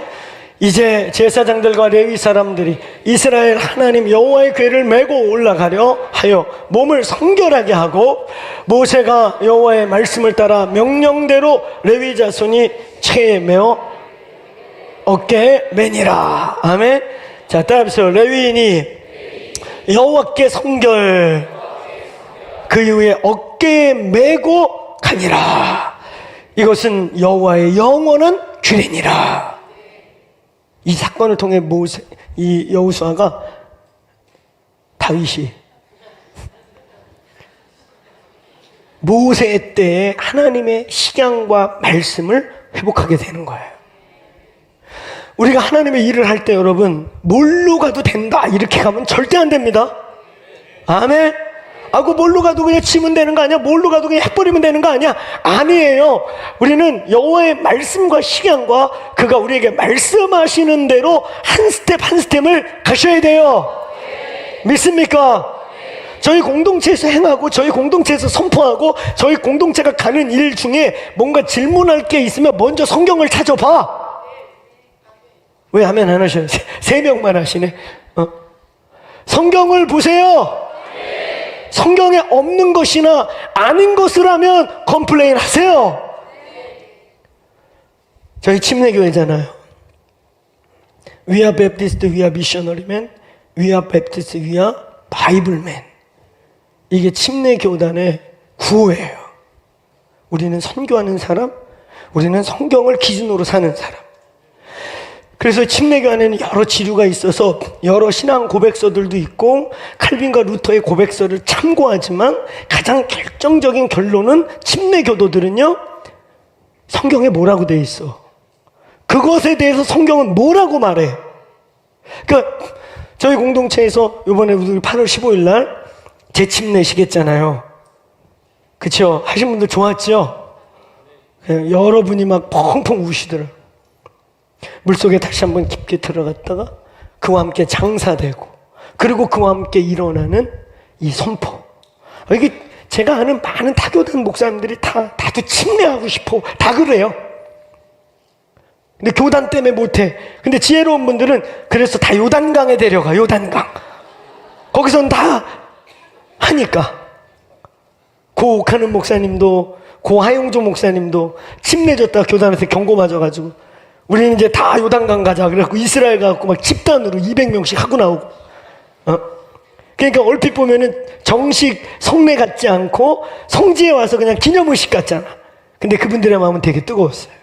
이제 제사장들과 레위 사람들이 이스라엘 하나님 여호와의 궤를 메고 올라가려 하여 몸을 성결하게 하고 모세가 여호와의 말씀을 따라 명령대로 레위 자손이 채에 메어 어깨에 매니라. 아멘. 자, 따라하세요. 레위인이 여호와께 성결, 그 이후에 어깨에 메고 가니라. 이것은 여호와의 영원한 규례니라. 이 사건을 통해 이 여호수아가 다윗이 모세 때의 하나님의 식양과 말씀을 회복하게 되는 거예요. 우리가 하나님의 일을 할 때 여러분, 뭘로 가도 된다 이렇게 가면 절대 안 됩니다. 아멘. 그 뭘로 가도 그냥 치면 되는 거 아니야? 뭘로 가도 그냥 해버리면 되는 거 아니야? 아니에요. 우리는 여호와의 말씀과 식양과 그가 우리에게 말씀하시는 대로 한 스텝 한 스텝을 가셔야 돼요. 믿습니까? 저희 공동체에서 행하고 저희 공동체에서 선포하고 저희 공동체가 가는 일 중에 뭔가 질문할 게 있으면 먼저 성경을 찾아봐. 왜 하면 안 하셔요? 3명만 하시네. 성경을 보세요. 성경에 없는 것이나 아닌 것을 하면 컴플레인 하세요. 저희 침례교회잖아요. We are Baptist, we are missionary man. We are Baptist, we are Bible man. 이게 침례교단의 구호예요. 우리는 선교하는 사람, 우리는 성경을 기준으로 사는 사람. 그래서 침례교 안에는 여러 지류가 있어서 여러 신앙 고백서들도 있고 칼빈과 루터의 고백서를 참고하지만 가장 결정적인 결론은 침례교도들은요, 성경에 뭐라고 돼 있어. 그것에 대해서 성경은 뭐라고 말해. 그러니까 저희 공동체에서 이번에 우리 8월 15일 날 재침례식 했잖아요. 그쵸? 하신 분들 좋았죠? 여러분이 막 펑펑 우시더라고요. 물속에 다시 한번 깊게 들어갔다가 그와 함께 장사되고 그리고 그와 함께 일어나는 이 선포. 이게 제가 아는 많은 타교단 목사님들이 다들 침례하고 싶어. 다 그래요. 근데 교단 때문에 못해. 근데 지혜로운 분들은 그래서 다 요단강에 데려가. 요단강. 거기선 다 하니까. 고옥하는 목사님도 고하용조 목사님도 침례줬다가 교단한테 경고 맞아가지고 우리는 이제 다 요단강 가자. 그래갖고 이스라엘 가갖고 막 집단으로 200명씩 하고 나오고. 그러니까 얼핏 보면은 정식 성례 같지 않고 성지에 와서 그냥 기념의식 같잖아. 근데 그분들의 마음은 되게 뜨거웠어요.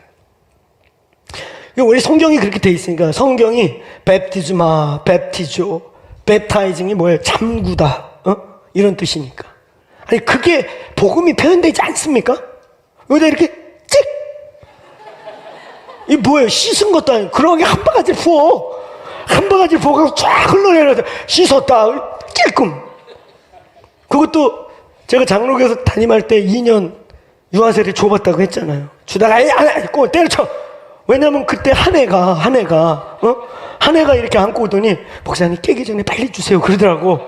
원래 성경이 그렇게 돼 있으니까 성경이 베프티즈마, 베프티조, 베프타이징이 뭐예요? 잠구다. 이런 뜻이니까. 아니 그게 복음이 표현되지 않습니까? 여기다 이렇게 찍! 이 뭐예요? 씻은 것도 아니고 그러게 한 바가지를 부어. 한 바가지를 부어서 쫙 흘러내려서 씻었다. 찔끔. 그것도 제가 장로교에서 담임할 때 2년 유아세를 줘봤다고 했잖아요. 주다가 꼭 때려쳐. 왜냐면 그때 한 애가 이렇게 안고 오더니 목사님 깨기 전에 빨리 주세요 그러더라고.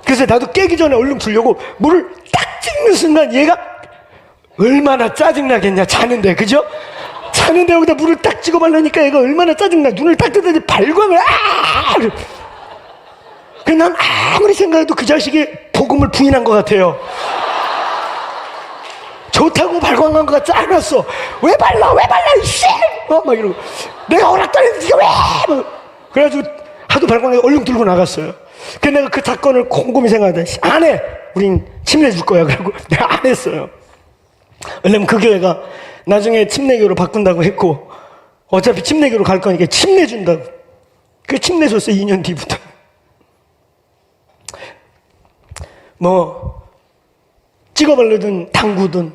그래서 나도 깨기 전에 얼른 주려고 물을 딱 찍는 순간 얘가 얼마나 짜증나겠냐. 자는데 그죠? 자는데 여기다 물을 딱 찍어 바르니까 얘가 얼마나 짜증나. 눈을 딱 뜨더니 발광을 그래서 난 아무리 생각해도 그 자식이 복음을 부인한 것 같아요. 좋다고 발광한 것 같지 않았어. 왜 발라 이씨! 막 이러고 내가 허락했는데 네가 왜! 막. 그래가지고 하도 발광해서 얼른 들고 나갔어요. 그래서 내가 그 사건을 곰곰이 생각하다 안 해! 우린 침례 줄 거야. 그러고 내가 안 했어요. 왜냐면 그 교회가 나중에 침례교로 바꾼다고 했고 어차피 침례교로 갈 거니까 침례 준다고. 그 침례 줬어요. 2년 뒤부터. 뭐 찍어 바르든 당구든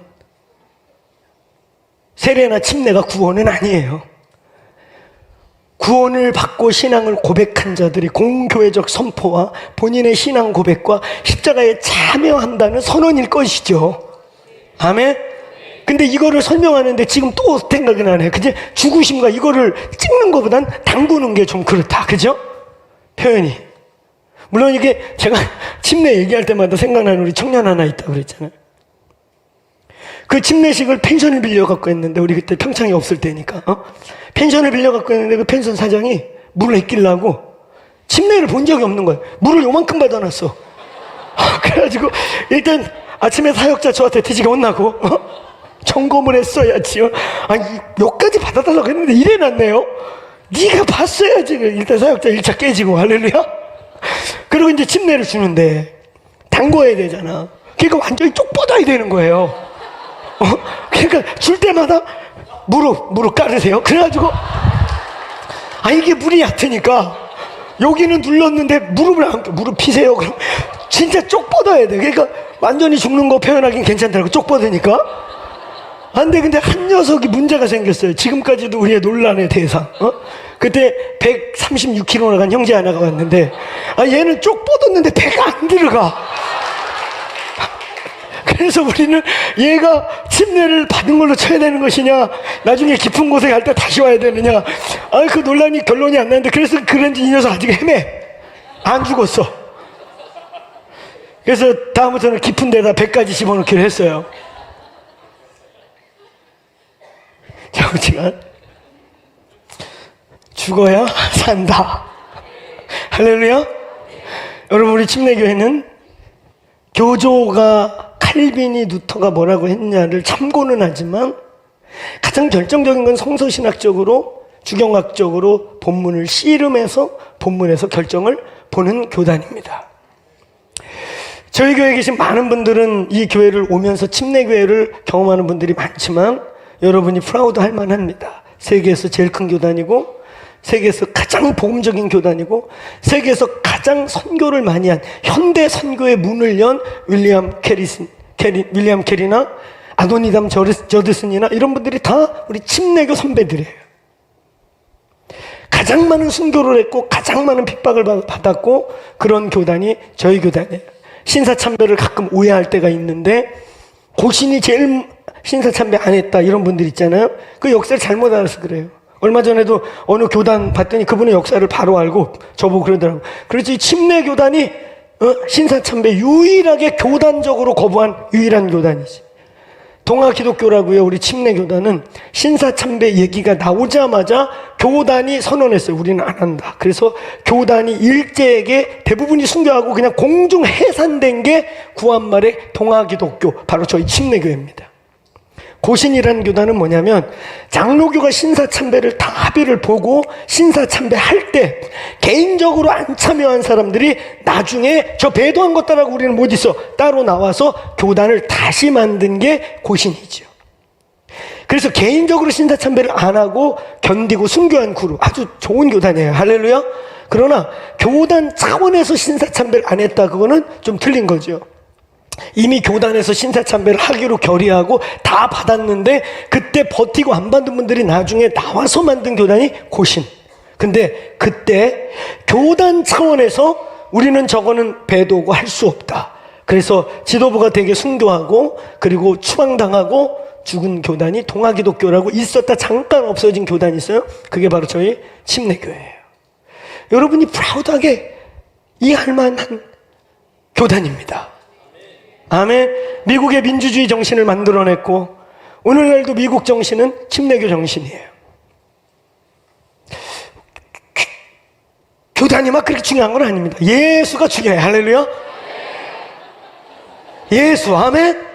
세례나 침례가 구원은 아니에요. 구원을 받고 신앙을 고백한 자들이 공교회적 선포와 본인의 신앙 고백과 십자가에 참여한다는 선언일 것이죠. 아멘? 근데 이거를 설명하는데 지금 또 생각이 나네. 그제 죽으심과 이거를 찍는 것보단 담그는 게 좀 그렇다. 그죠? 표현이. 물론 이게 제가 침례 얘기할 때마다 생각나는 우리 청년 하나 있다고 그랬잖아요. 그 침례식을 펜션을 빌려갖고 했는데 우리 그때 평창이 없을 때니까 펜션을 빌려갖고 했는데 그 펜션 사장이 물을 입기려고 침례를 본 적이 없는 거예요. 물을 요만큼 받아놨어. 그래가지고 일단 아침에 사역자 저한테 뒤지게 혼나고 점검을 했어야지요. 아니 몇 가지 받아달라고 했는데 이래놨네요. 네가 봤어야지. 일단 사역자 1차 깨지고 할렐루야. 그리고 이제 침례를 주는데 담궈야 되잖아. 그러니까 완전히 쪽 뻗어야 되는 거예요. 그러니까 줄 때마다 무릎 깔으세요. 그래가지고 이게 물이 얕으니까 여기는 눌렀는데 무릎 피세요. 그럼 진짜 쪽 뻗어야 돼. 그러니까 완전히 죽는 거 표현하긴 괜찮더라고. 쪽 뻗으니까. 근데 한 녀석이 문제가 생겼어요. 지금까지도 우리의 논란의 대상. 그때 136kg 나간 형제 하나가 왔는데 얘는 쪽 뻗었는데 배가 안 들어가. 그래서 우리는 얘가 침례를 받은 걸로 쳐야 되는 것이냐, 나중에 깊은 곳에 갈 때 다시 와야 되느냐. 그 논란이 결론이 안 나는데 그래서 그런지 이 녀석 아직 헤매. 안 죽었어. 그래서 다음부터는 깊은 데다 배까지 집어넣기로 했어요. 정치가 죽어야 산다. 할렐루야. 여러분, 우리 침례교회는 교조가 칼빈이 루터가 뭐라고 했냐를 참고는 하지만 가장 결정적인 건 성서신학적으로 주경학적으로 본문을 씨름해서 본문에서 결정을 보는 교단입니다. 저희 교회에 계신 많은 분들은 이 교회를 오면서 침례교회를 경험하는 분들이 많지만 여러분이 프라우드 할 만합니다. 세계에서 제일 큰 교단이고 세계에서 가장 복음적인 교단이고 세계에서 가장 선교를 많이 한 현대 선교의 문을 연 윌리엄 캐리나 아도니담 저드슨이나 이런 분들이 다 우리 침례교 선배들이에요. 가장 많은 순교를 했고 가장 많은 핍박을 받았고 그런 교단이 저희 교단이에요. 신사참배를 가끔 오해할 때가 있는데 고신이 제일 신사참배 안 했다 이런 분들 있잖아요. 그 역사를 잘못 알아서 그래요. 얼마 전에도 어느 교단 봤더니 그분의 역사를 바로 알고 저보고 그러더라고요. 그래서 이 침례교단이 신사참배 유일하게 교단적으로 거부한 유일한 교단이지. 동아기독교라고요. 우리 침례교단은 신사참배 얘기가 나오자마자 교단이 선언했어요. 우리는 안 한다. 그래서 교단이 일제에게 대부분이 순교하고 그냥 공중 해산된 게 구한말의 동아기독교, 바로 저희 침례교회입니다. 고신이라는 교단은 뭐냐면 장로교가 신사참배를 다 합의를 보고 신사참배할 때 개인적으로 안 참여한 사람들이 나중에 저 배도한 것다라고 우리는 못 있어 따로 나와서 교단을 다시 만든 게 고신이죠. 그래서 개인적으로 신사참배를 안 하고 견디고 순교한 그룹, 아주 좋은 교단이에요. 할렐루야. 그러나 교단 차원에서 신사참배를 안 했다, 그거는 좀 틀린 거죠. 이미 교단에서 신사참배를 하기로 결의하고 다 받았는데 그때 버티고 안 받은 분들이 나중에 나와서 만든 교단이 고신. 근데 그때 교단 차원에서 우리는 저거는 배도고 할 수 없다. 그래서 지도부가 되게 순교하고 그리고 추방당하고 죽은 교단이 동아기독교라고 있었다 잠깐 없어진 교단이 있어요. 그게 바로 저희 침례교회예요. 여러분이 프라우드하게 이해할 만한 교단입니다. 아멘. 미국의 민주주의 정신을 만들어냈고 오늘날도 미국 정신은 침례교 정신이에요. 교단이 막 그렇게 중요한 건 아닙니다. 예수가 중요해요. 할렐루야. 예수. 아멘.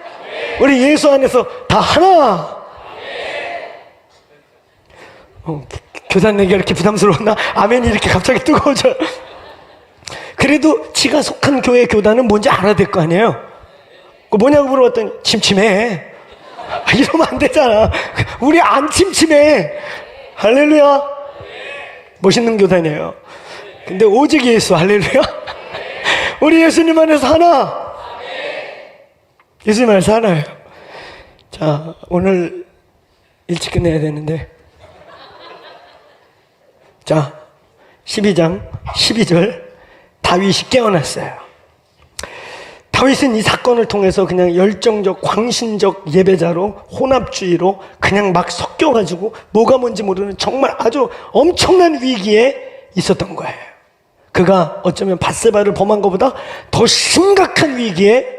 우리 예수 안에서 다 하나. 교단 얘기가 이렇게 부담스러웠나? 아멘이 이렇게 갑자기 뜨거워져. 그래도 지가 속한 교회 교단은 뭔지 알아야 될 거 아니에요. 그 뭐냐고 물어봤더니 침침해. 이러면 안 되잖아. 우리 안 침침해. 할렐루야. 멋있는 교단이에요. 근데 오직 예수. 할렐루야. 우리 예수님 안에서 하나. 예수님 안에서 하나예요. 자, 오늘 일찍 끝내야 되는데 자, 12장 12절 다윗이 깨어났어요. 다윗은 이 사건을 통해서 그냥 열정적, 광신적 예배자로 혼합주의로 그냥 막 섞여가지고 뭐가 뭔지 모르는 정말 아주 엄청난 위기에 있었던 거예요. 그가 어쩌면 밧세바를 범한 것보다 더 심각한 위기에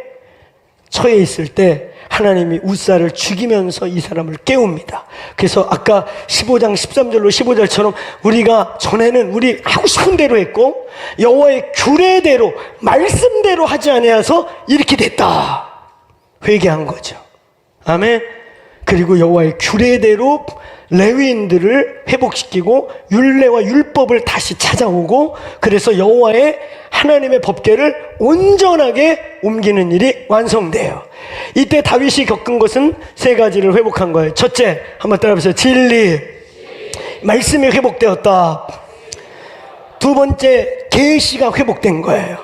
처해 있을 때 하나님이 웃사를 죽이면서 이 사람을 깨웁니다. 그래서 아까 15장 13절로 15절처럼 우리가 전에는 우리 하고 싶은 대로 했고 여호와의 규례대로 말씀대로 하지 아니하여서 이렇게 됐다. 회개한 거죠. 아멘. 그리고 여호와의 규례대로 레위인들을 회복시키고 율례와 율법을 다시 찾아오고 그래서 여호와의 하나님의 법궤를 온전하게 옮기는 일이 완성돼요. 이때 다윗이 겪은 것은 세 가지를 회복한 거예요. 첫째, 한번 따라해보세요. 진리. 말씀이 회복되었다. 두 번째, 계시가 회복된 거예요.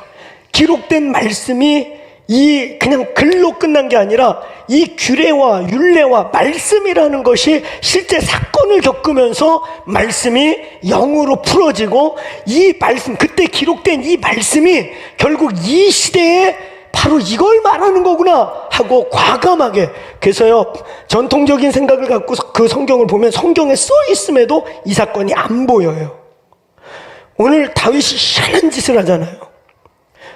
기록된 말씀이 이 그냥 글로 끝난 게 아니라 이 규례와 율례와 말씀이라는 것이 실제 사건을 겪으면서 말씀이 영으로 풀어지고 이 말씀, 그때 기록된 이 말씀이 결국 이 시대에 바로 이걸 말하는 거구나 하고 과감하게. 그래서요, 전통적인 생각을 갖고 그 성경을 보면 성경에 써 있음에도 이 사건이 안 보여요. 오늘 다윗이 희한한 짓을 하잖아요.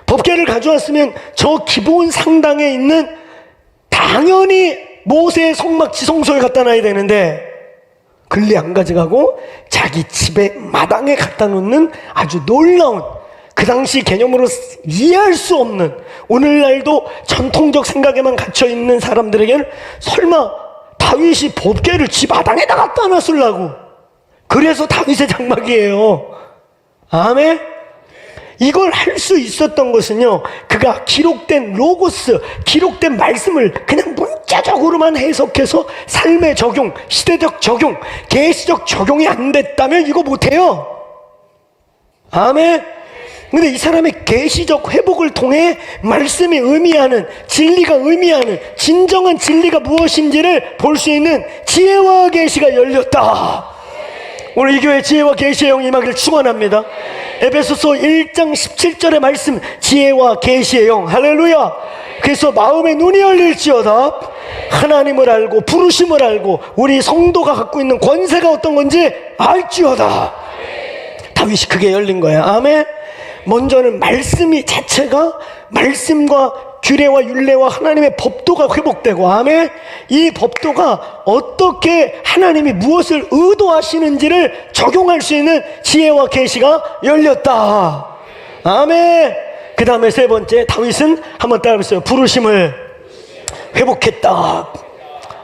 법궤를 가져왔으면 저 기본 상당에 있는 당연히 모세의 성막 지성소에 갖다 놔야 되는데 글리 안 가져가고 자기 집에 마당에 갖다 놓는 아주 놀라운, 그 당시 개념으로 이해할 수 없는, 오늘날도 전통적 생각에만 갇혀있는 사람들에게는 설마 다윗이 법궤를 집 마당에다 갖다 놨으려고, 그래서 다윗의 장막이에요. 아멘. 이걸 할 수 있었던 것은요, 그가 기록된 로고스, 기록된 말씀을 그냥 문자적으로만 해석해서 삶의 적용, 시대적 적용, 계시적 적용이 안 됐다면 이거 못해요. 아멘. 근데 이 사람의 계시적 회복을 통해 말씀이 의미하는, 진리가 의미하는 진정한 진리가 무엇인지를 볼 수 있는 지혜와 계시가 열렸다. 오늘 이 교회 지혜와 계시의 영이 임하기를 축원합니다. 에베소서 1장 17절의 말씀, 지혜와 계시의 영. 할렐루야. 그래서 마음의 눈이 열릴지어다. 하나님을 알고 부르심을 알고 우리 성도가 갖고 있는 권세가 어떤 건지 알지어다. 다윗이 그게 열린 거야. 아멘. 먼저는 말씀이 자체가, 말씀과 규례와 율례와 하나님의 법도가 회복되고, 아멘. 이 법도가 어떻게 하나님이 무엇을 의도하시는지를 적용할 수 있는 지혜와 계시가 열렸다. 아멘. 그 다음에 세 번째, 다윗은 한번 따라해보세요. 부르심을 회복했다.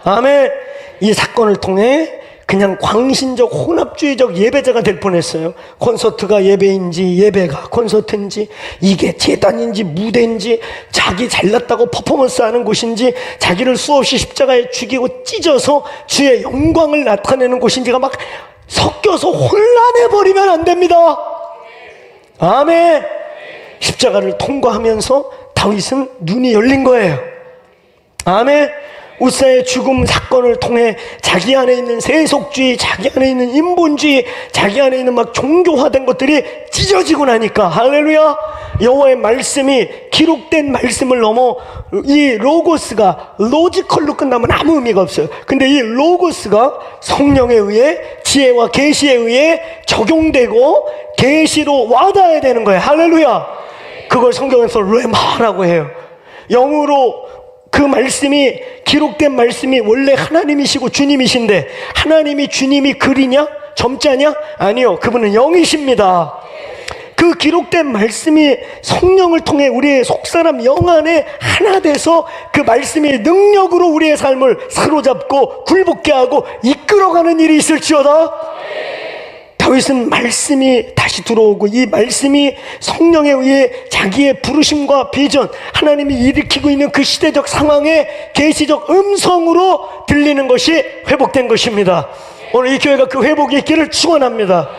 아멘. 이 사건을 통해 그냥 광신적 혼합주의적 예배자가 될 뻔했어요. 콘서트가 예배인지 예배가 콘서트인지, 이게 제단인지 무대인지, 자기 잘났다고 퍼포먼스하는 곳인지, 자기를 수없이 십자가에 죽이고 찢어서 주의 영광을 나타내는 곳인지가 막 섞여서 혼란해버리면 안 됩니다. 아멘. 십자가를 통과하면서 다윗은 눈이 열린 거예요. 아멘. 우사의 죽음 사건을 통해 자기 안에 있는 세속주의, 자기 안에 있는 인본주의, 자기 안에 있는 막 종교화된 것들이 찢어지고 나니까, 할렐루야, 여호와의 말씀이, 기록된 말씀을 넘어 이 로고스가 로지컬로 끝나면 아무 의미가 없어요. 근데 이 로고스가 성령에 의해, 지혜와 계시에 의해 적용되고 계시로 와닿아야 되는 거예요. 할렐루야. 그걸 성경에서 레마라고 해요. 영으로 그 말씀이, 기록된 말씀이 원래 하나님이시고 주님이신데, 하나님이 주님이 글이냐? 점자냐? 아니요, 그분은 영이십니다. 그 기록된 말씀이 성령을 통해 우리의 속사람 영 안에 하나 돼서 그 말씀이 능력으로 우리의 삶을 사로잡고 굴복게 하고 이끌어가는 일이 있을지어다. 다윗은 말씀이 다시 들어오고, 이 말씀이 성령에 의해 자기의 부르심과 비전, 하나님이 일으키고 있는 그 시대적 상황에 계시적 음성으로 들리는 것이 회복된 것입니다. 오늘 이 교회가 그 회복이 있기를 축원합니다.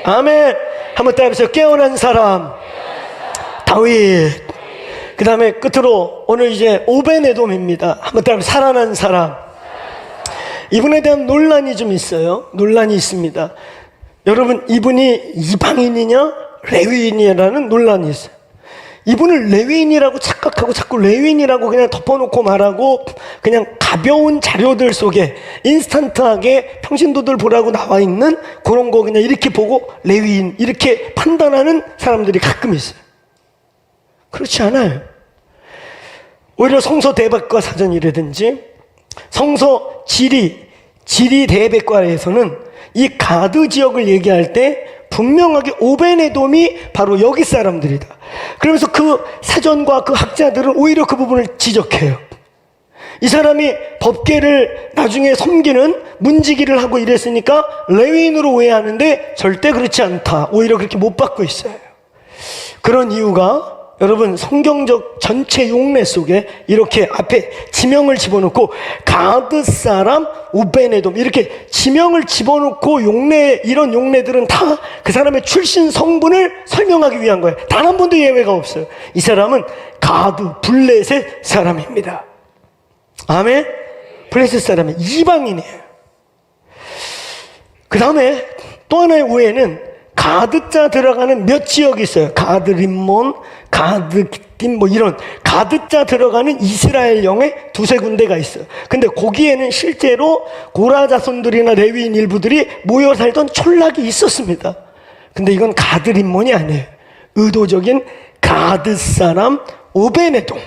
아멘. 한번 따라해보세요. 깨어난 사람 다윗. 그 다음에 끝으로 오늘 이제 오베네돔입니다. 한번 따라해보세요. 살아난 사람. 이분에 대한 논란이 좀 있어요. 논란이 있습니다. 여러분, 이분이 이방인이냐 레위인이라는 논란이 있어요. 이분을 레위인이라고 착각하고 자꾸 레위인이라고 그냥 덮어놓고 말하고, 그냥 가벼운 자료들 속에 인스턴트하게 평신도들 보라고 나와 있는 그런 거 그냥 이렇게 보고 레위인 이렇게 판단하는 사람들이 가끔 있어요. 그렇지 않아요. 오히려 성서 대백과 사전이라든지 성서 지리 대백과에서는 이 가드 지역을 얘기할 때 분명하게 오베네돔이 바로 여기 사람들이다. 그러면서 그 사전과 그 학자들은 오히려 그 부분을 지적해요. 이 사람이 법궤를 나중에 섬기는 문지기를 하고 이랬으니까 레위인으로 오해하는데 절대 그렇지 않다. 오히려 그렇게 못 받고 있어요. 그런 이유가, 여러분, 성경적 전체 용례 속에 이렇게 앞에 지명을 집어넣고 가드 사람 오베네돔 이렇게 지명을 집어넣고 용례, 이런 용례들은 다 그 사람의 출신 성분을 설명하기 위한 거예요. 단 한 번도 예외가 없어요. 이 사람은 가드 블레셋 사람입니다. 아멘. 블레셋 사람은 이방인이에요. 그 다음에 또 하나의 오해는 가드자 들어가는 몇 지역이 있어요. 가드 림몬, 가드 깃딤, 뭐 이런 가드자 들어가는 이스라엘 영의 두세 군데가 있어요. 근데 거기에는 실제로 고라 자손들이나 레위인 일부들이 모여 살던 촌락이 있었습니다. 근데 이건 가드 림몬이 아니에요. 의도적인 가드 사람 오베네돔.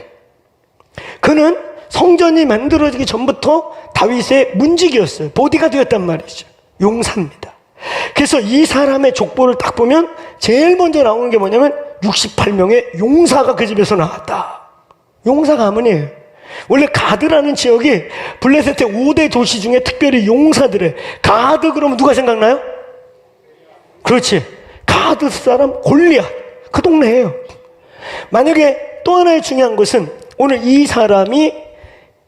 그는 성전이 만들어지기 전부터 다윗의 문지기였어요. 보디가드였단 말이죠. 용사입니다. 그래서 이 사람의 족보를 딱 보면 제일 먼저 나오는 게 뭐냐면 68명의 용사가 그 집에서 나왔다. 용사 가문이에요. 원래 가드라는 지역이 블레셋의 5대 도시 중에 특별히 용사들의 가드 그러면 누가 생각나요? 그렇지. 가드 사람 골리앗. 그 동네예요. 만약에 또 하나의 중요한 것은 오늘 이 사람이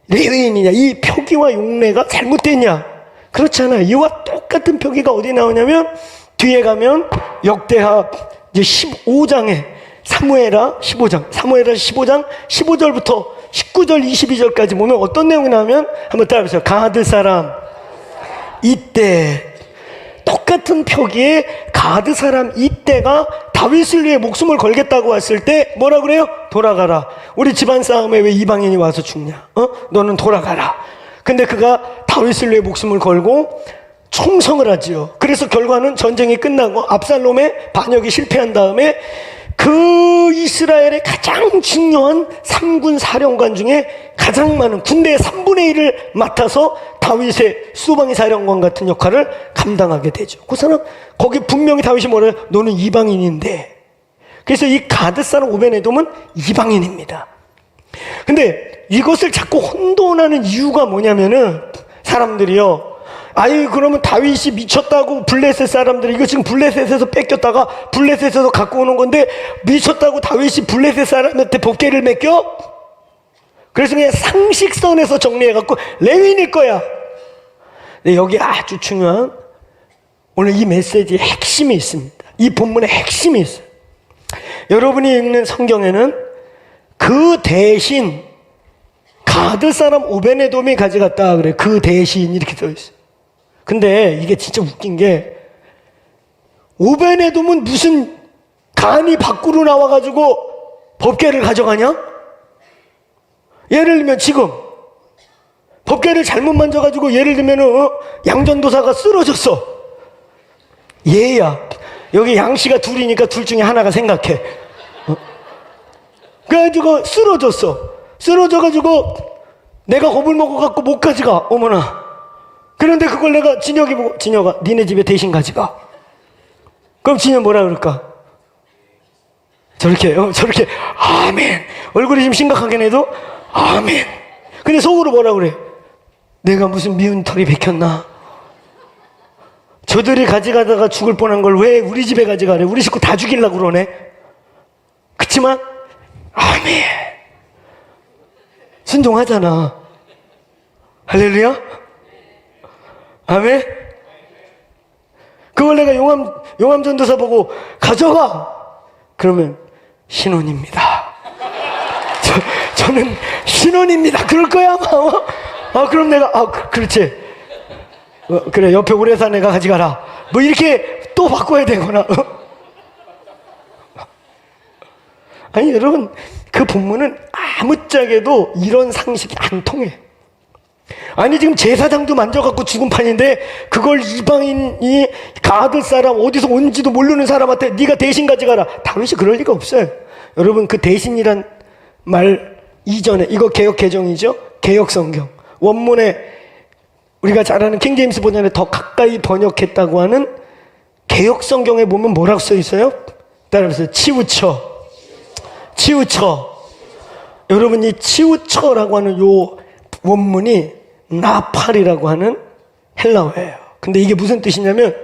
레위인이냐, 이 표기와 용례가 잘못됐냐? 그렇지 않아요. 이와 똑같은 표기가 어디 나오냐면 뒤에 가면 역대하 이제 15장에 사무엘하 15장 15절부터 19절 22절까지 보면 어떤 내용이 나오면 한번 따라해보세요. 가드 사람 이때 똑같은 표기에 가드 사람 이때가 다윗을 위해 목숨을 걸겠다고 왔을 때 뭐라 그래요? 돌아가라. 우리 집안 싸움에 왜 이방인이 와서 죽냐? 너는 돌아가라. 근데 그가 다윗을 위해 목숨을 걸고 총성을 하지요. 그래서 결과는 전쟁이 끝나고 압살롬의 반역이 실패한 다음에 그 이스라엘의 가장 중요한 3군 사령관 중에 가장 많은 군대의 3분의 1을 맡아서 다윗의 수방이 사령관 같은 역할을 감당하게 되죠. 그 사람 거기 분명히 다윗이 뭐래요? 너는 이방인인데. 그래서 이 가드 사람 오베네돔은 이방인입니다. 근데 이것을 자꾸 혼돈하는 이유가 뭐냐면은 사람들이요, 아유 그러면 다윗이 미쳤다고 블레셋 사람들이 이거 지금 블레셋에서 뺏겼다가 블레셋에서 갖고 오는 건데 미쳤다고 다윗이 블레셋 사람한테 법궤를 맡겨? 그래서 그냥 상식선에서 정리해갖고 레위인일 거야. 근데 여기 아주 중요한 오늘 이 메시지의 핵심이 있습니다. 이 본문의 핵심이 있어요. 여러분이 읽는 성경에는 그 대신 가드 사람 오베네돔이 가져갔다 그래. 그 대신 이렇게 써 있어요. 근데 이게 진짜 웃긴 게 오베네돔은 무슨 간이 밖으로 나와가지고 법궤를 가져가냐? 예를 들면 지금 법궤를 잘못 만져가지고 예를 들면 양전도사가 쓰러졌어. 얘야 여기 양씨가 둘이니까 둘 중에 하나가 생각해. 그래가지고 쓰러져가지고 내가 겁을 먹어갖고 못 가져가. 어머나. 그런데 그걸 내가 진혁이 보고 진혁아 니네 집에 대신 가져가. 그럼 진혁 뭐라 그럴까? 저렇게 아멘. 얼굴이 좀 심각하긴 해도 아멘. 근데 속으로 뭐라 그래? 내가 무슨 미운 털이 박혔나? 저들이 가져가다가 죽을 뻔한 걸 왜 우리 집에 가져가래? 우리 식구 다 죽이려고 그러네. 그치만 아멘. 순종하잖아. 할렐루야. 아멘. 그걸 내가 용암 전도사 보고 가져가. 그러면 신혼입니다. 저는 신혼입니다. 그럴 거야 아마. 그럼 내가 그렇지. 그래 옆에 오래 산 애가 가져가라. 뭐 이렇게 또 바꿔야 되거나. 아니 여러분 그 본문은 아무짝에도 이런 상식이 안 통해. 아니 지금 제사장도 만져갖고 죽은 판인데 그걸 이방인이 가드 사람 어디서 온지도 모르는 사람한테 네가 대신 가져가라. 다윗이 그럴 리가 없어요. 여러분 그 대신이란 말 이전에 이거 개역 개정이죠. 개역 성경 원문에 우리가 잘 아는 킹제임스 버전에 더 가까이 번역했다고 하는 개역 성경에 보면 뭐라고 써 있어요? 따라해보세요. 치우쳐. 여러분 이 치우쳐라고 하는 요 원문이 나팔이라고 하는 헬라어예요. 근데 이게 무슨 뜻이냐면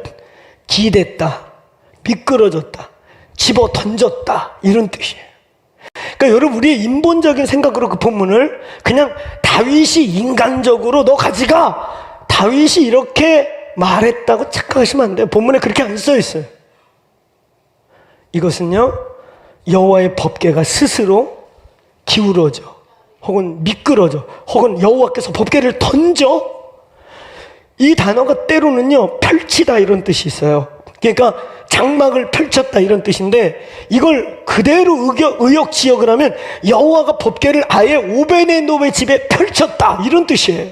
기댔다, 미끄러졌다, 집어 던졌다 이런 뜻이에요. 그러니까 여러분 우리의 인본적인 생각으로 그 본문을 그냥 다윗이 인간적으로 너 가지가 다윗이 이렇게 말했다고 착각하시면 안 돼요. 본문에 그렇게 안 써 있어요. 이것은요 여호와의 법궤가 스스로 기울어져 혹은 미끄러져 혹은 여호와께서 법궤를 던져. 이 단어가 때로는요 펼치다 이런 뜻이 있어요. 그러니까 장막을 펼쳤다 이런 뜻인데 이걸 그대로 의역지역을 하면 여호와가 법궤를 아예 오베네돔의 집에 펼쳤다 이런 뜻이에요.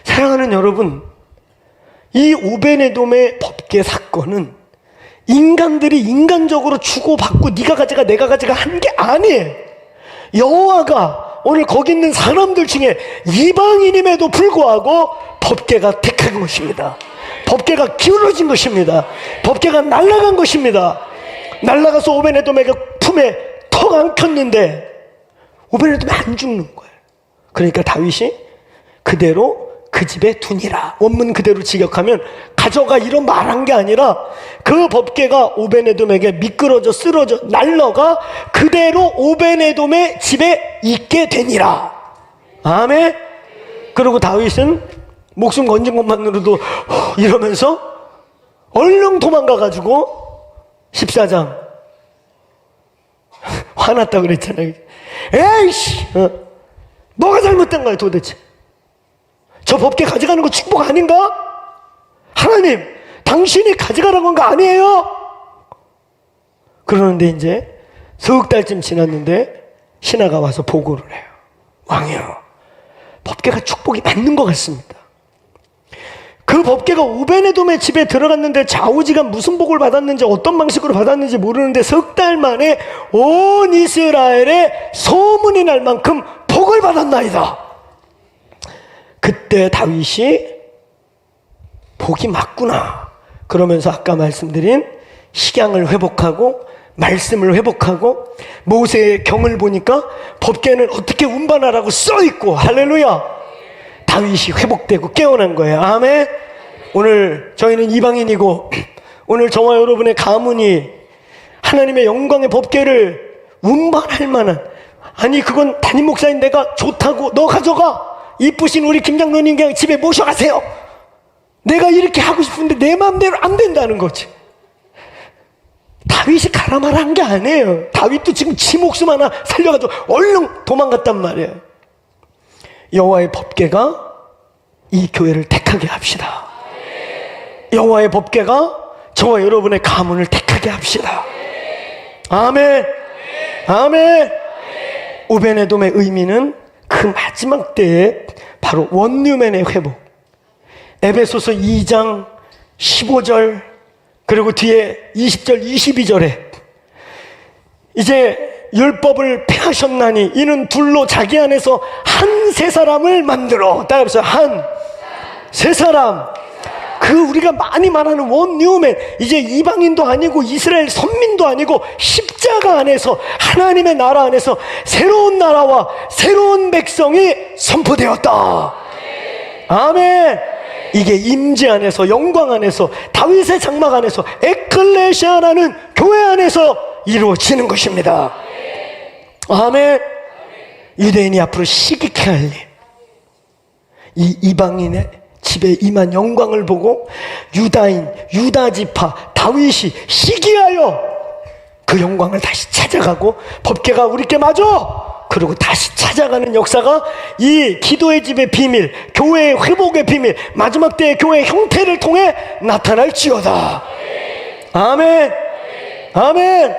사랑하는 여러분, 이 오베네돔의 법궤 사건은 인간들이 인간적으로 주고받고 네가 가져가 내가 가져가 한 게 아니에요. 여호와가 오늘 거기 있는 사람들 중에 이방인임에도 불구하고 법궤가 택한 것입니다. 법궤가 기울어진 것입니다. 법궤가 날아간 것입니다. 날아가서 오베네돔에게 품에 턱 안겼는데 오베네돔이 안 죽는 거예요. 그러니까 다윗이 그대로 그 집에 두니라. 원문 그대로 직역하면 가져가 이런 말한 게 아니라 그 법궤가 오베네돔에게 미끄러져 쓰러져 날러가 그대로 오베네돔의 집에 있게 되니라. 아멘. 그리고 다윗은 목숨 건진 것만으로도 이러면서 얼른 도망가가지고 14장 화났다 그랬잖아요. 에이씨, 뭐가 잘못된 거야 도대체? 저 법궤 가져가는 거 축복 아닌가? 하나님, 당신이 가져가라고 한 거 아니에요? 그러는데 이제 석 달쯤 지났는데 신하가 와서 보고를 해요. 왕이요, 법궤가 축복이 맞는 것 같습니다. 그 법궤가 오베네돔의 집에 들어갔는데 좌우지간 무슨 복을 받았는지 어떤 방식으로 받았는지 모르는데 석 달 만에 온 이스라엘에 소문이 날 만큼 복을 받았나이다. 그때 다윗이 복이 맞구나 그러면서 아까 말씀드린 식양을 회복하고 말씀을 회복하고 모세의 경을 보니까 법궤는 어떻게 운반하라고 써있고 할렐루야, 다윗이 회복되고 깨어난 거예요. 아멘. 오늘 저희는 이방인이고 오늘 저와 여러분의 가문이 하나님의 영광의 법궤를 운반할 만한, 아니 그건 담임 목사인 내가 좋다고 너 가져가, 이쁘신 우리 김장로님 그냥 집에 모셔가세요, 내가 이렇게 하고 싶은데 내 마음대로 안 된다는 거지. 다윗이 가라 마라 한 게 아니에요. 다윗도 지금 지 목숨 하나 살려가지고 얼른 도망갔단 말이에요. 여호와의 법궤가 이 교회를 택하게 합시다. 여호와의 법궤가 저와 여러분의 가문을 택하게 합시다. 아멘. 아멘. 오베네돔의 의미는 그 마지막 때에 바로 원류맨의 회복. 에베소서 2장 15절 그리고 뒤에 20절 22절에 이제 율법을 폐하셨나니 이는 둘로 자기 안에서 한 세 사람을 만들어. 따라해보세요. 한 세 사람. 그 우리가 많이 말하는 원뉴맨, 이제 이방인도 아니고 이스라엘 선민도 아니고 십자가 안에서 하나님의 나라 안에서 새로운 나라와 새로운 백성이 선포되었다. 아멘. 이게 임재 안에서 영광 안에서 다윗의 장막 안에서 에클레시아라는 교회 안에서 이루어지는 것입니다. 아멘. 유대인이 앞으로 시기케 할 일, 이 이방인의 집에 임한 영광을 보고 유다인, 유다지파, 다윗이 시기하여 그 영광을 다시 찾아가고 법궤가 우리께 맞아! 그리고 다시 찾아가는 역사가 이 기도의 집의 비밀, 교회의 회복의 비밀, 마지막 때의 교회의 형태를 통해 나타날지어다. 아멘. 아멘.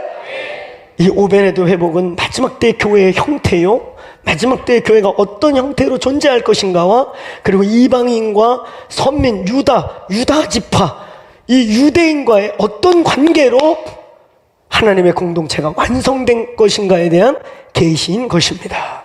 이 오베네돔 회복은 마지막 때의 교회의 형태요, 마지막 때의 교회가 어떤 형태로 존재할 것인가와 그리고 이방인과 선민, 유다 지파, 이 유대인과의 어떤 관계로 하나님의 공동체가 완성된 것인가에 대한 계시인 것입니다.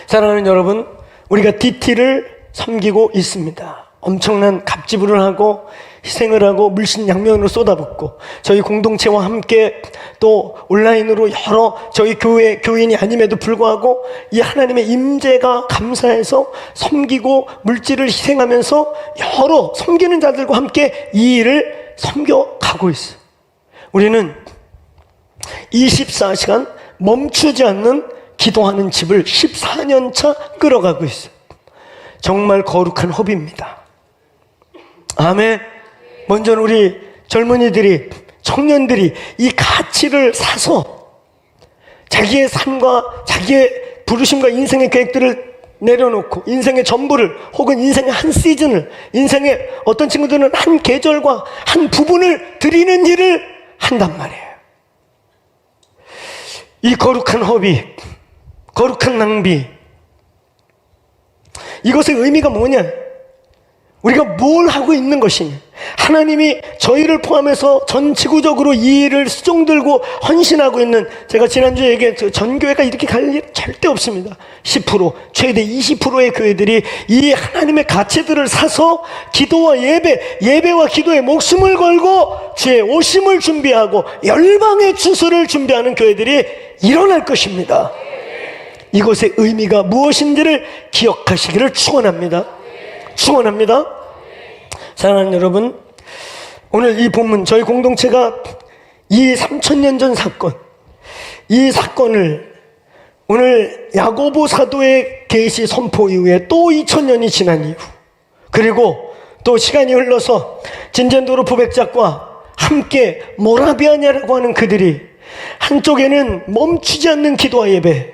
사랑하는 여러분, 우리가 DT를 섬기고 있습니다. 엄청난 갑지불을 하고 희생을 하고 물신양면으로 쏟아붓고 저희 공동체와 함께 또 온라인으로 여러 저희 교회 교인이 아님에도 불구하고 이 하나님의 임재가 감사해서 섬기고 물질을 희생하면서 여러 섬기는 자들과 함께 이 일을 섬겨가고 있어요. 우리는 24시간 멈추지 않는 기도하는 집을 14년차 끌어가고 있어요. 정말 거룩한 허비입니다. 아멘. 먼저는 우리 젊은이들이, 청년들이 이 가치를 사서 자기의 삶과 자기의 부르심과 인생의 계획들을 내려놓고 인생의 전부를, 혹은 인생의 한 시즌을, 인생의 어떤 친구들은 한 계절과 한 부분을 드리는 일을 한단 말이에요. 이 거룩한 허비, 거룩한 낭비, 이것의 의미가 뭐냐? 우리가 뭘 하고 있는 것이냐? 하나님이 저희를 포함해서 전 지구적으로 이 일을 수종 들고 헌신하고 있는, 제가 지난주에 얘기했죠. 전 교회가 이렇게 갈 일 절대 없습니다. 10%, 최대 20%의 교회들이 이 하나님의 가치들을 사서 기도와 예배와 기도에 목숨을 걸고 주의 오심을 준비하고 열방의 추수를 준비하는 교회들이 일어날 것입니다. 이것의 의미가 무엇인지를 기억하시기를 축원합니다. 축원합니다. 사랑하는 여러분, 오늘 이 본문, 저희 공동체가 이 3000년 전 사건, 이 사건을 오늘 야고보 사도의 계시 선포 이후에 또 2000년이 지난 이후, 그리고 또 시간이 흘러서 진젠도르프 백작과 함께 모라비아냐라고 하는 그들이 한쪽에는 멈추지 않는 기도와 예배,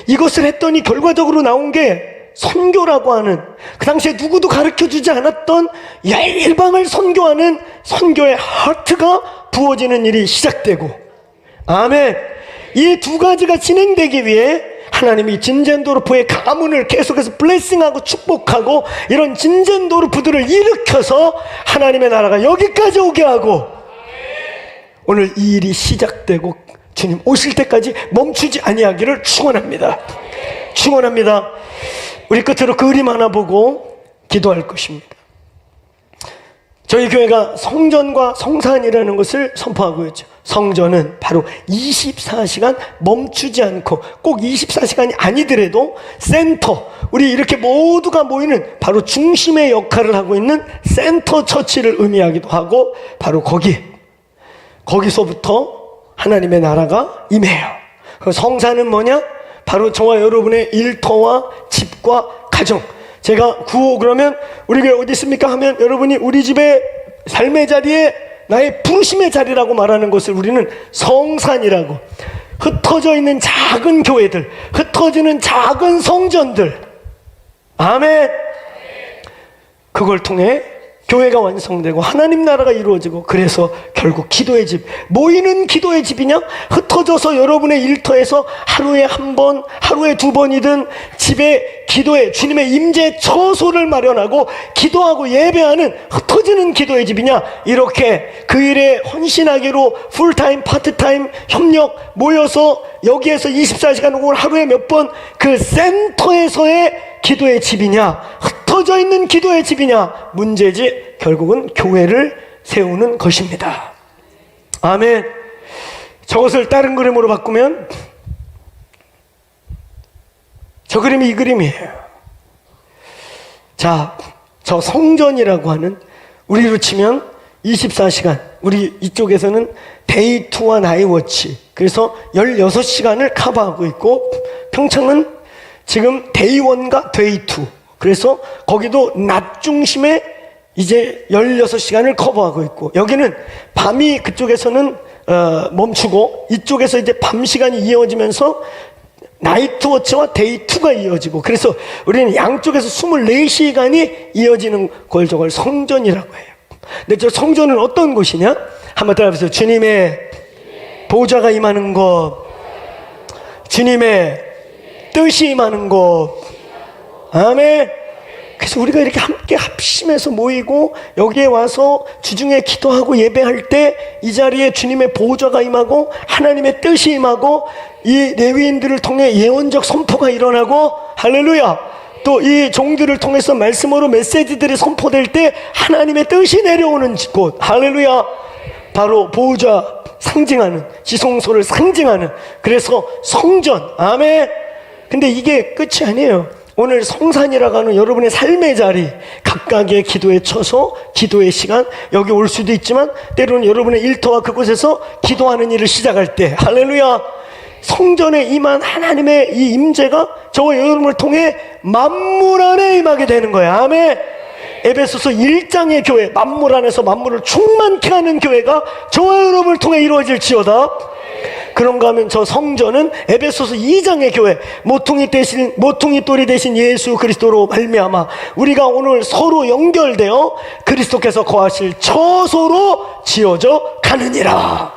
이것을 했더니 결과적으로 나온 게 선교라고 하는, 그 당시에 누구도 가르쳐주지 않았던 열방을 선교하는 선교의 하트가 부어지는 일이 시작되고, 아멘. 이 두 가지가 진행되기 위해 하나님이 진젠도르프의 가문을 계속해서 블레싱하고 축복하고 이런 진젠도르프들을 일으켜서 하나님의 나라가 여기까지 오게 하고, 오늘 이 일이 시작되고 주님 오실 때까지 멈추지 아니하기를 축원합니다. 축원합니다. 우리 끝으로 그림 하나 보고 기도할 것입니다. 저희 교회가 성전과 성산이라는 것을 선포하고 있죠. 성전은 바로 24시간 멈추지 않고, 꼭 24시간이 아니더라도 센터, 우리 이렇게 모두가 모이는 바로 중심의 역할을 하고 있는 센터 처치를 의미하기도 하고, 바로 거기서부터 하나님의 나라가 임해요. 성산은 뭐냐? 바로 저와 여러분의 일터와 집과 가정. 제가 구호 그러면 우리 교회 어디 있습니까 하면 여러분이 우리 집의 삶의 자리에 나의 부르심의 자리라고 말하는 것을 우리는 성산이라고, 흩어져 있는 작은 교회들, 흩어지는 작은 성전들, 아멘. 그걸 통해 교회가 완성되고 하나님 나라가 이루어지고, 그래서 결국 기도의 집, 모이는 기도의 집이냐? 흩어져서 여러분의 일터에서 하루에 한 번, 하루에 두 번이든 집에 기도에 주님의 임재 처소를 마련하고 기도하고 예배하는 흩어지는 기도의 집이냐? 이렇게 그 일에 헌신하기로 풀타임, 파트타임, 협력 모여서 여기에서 24시간 혹은 하루에 몇 번 그 센터에서의 기도의 집이냐? 흩어져 있는 기도의 집이냐? 문제지 결국은 교회를 세우는 것입니다. 아멘. 저것을 다른 그림으로 바꾸면 저 그림이 이 그림이에요. 자, 저 성전이라고 하는, 우리로 치면 24시간, 우리 이쪽에서는 데이2와 나이워치, 그래서 16시간을 커버하고 있고, 평창은 지금 데이1과 데이2, 그래서 거기도 낮 중심에 이제 16시간을 커버하고 있고, 여기는 밤이 그쪽에서는 멈추고 이쪽에서 이제 밤 시간이 이어지면서 나이트워치와 데이2가 이어지고, 그래서 우리는 양쪽에서 24시간이 이어지는 걸 저걸 성전이라고 해요. 근데 저 성전은 어떤 곳이냐? 한번 따라해보세요. 주님의 보좌가 임하는 곳, 주님의 뜻이 임하는 곳. 아멘. 그래서 우리가 이렇게 함께 합심해서 모이고 여기에 와서 주중에 기도하고 예배할 때 이 자리에 주님의 보좌가 임하고 하나님의 뜻이 임하고 이 레위인들을 통해 예언적 선포가 일어나고, 할렐루야, 또 이 종들을 통해서 말씀으로 메시지들이 선포될 때 하나님의 뜻이 내려오는 곳, 할렐루야, 바로 보좌 상징하는, 지성소를 상징하는, 그래서 성전. 아멘. 근데 이게 끝이 아니에요. 오늘 성산이라고 하는 여러분의 삶의 자리, 각각의 기도에 쳐서 기도의 시간, 여기 올 수도 있지만 때로는 여러분의 일터와 그곳에서 기도하는 일을 시작할 때, 할렐루야, 성전에 임한 하나님의 이 임재가 저와 여러분을 통해 만물 안에 임하게 되는 거예요. 아멘. 에베소서 1장의 교회, 만물 안에서 만물을 충만케 하는 교회가 저와 여러분을 통해 이루어질지어다. 그런가 하면 저 성전은 에베소서 2장의 교회, 모퉁이 돌이 되신 예수 그리스도로 말미암아 우리가 오늘 서로 연결되어 그리스도께서 거하실 처소로 지어져 가느니라.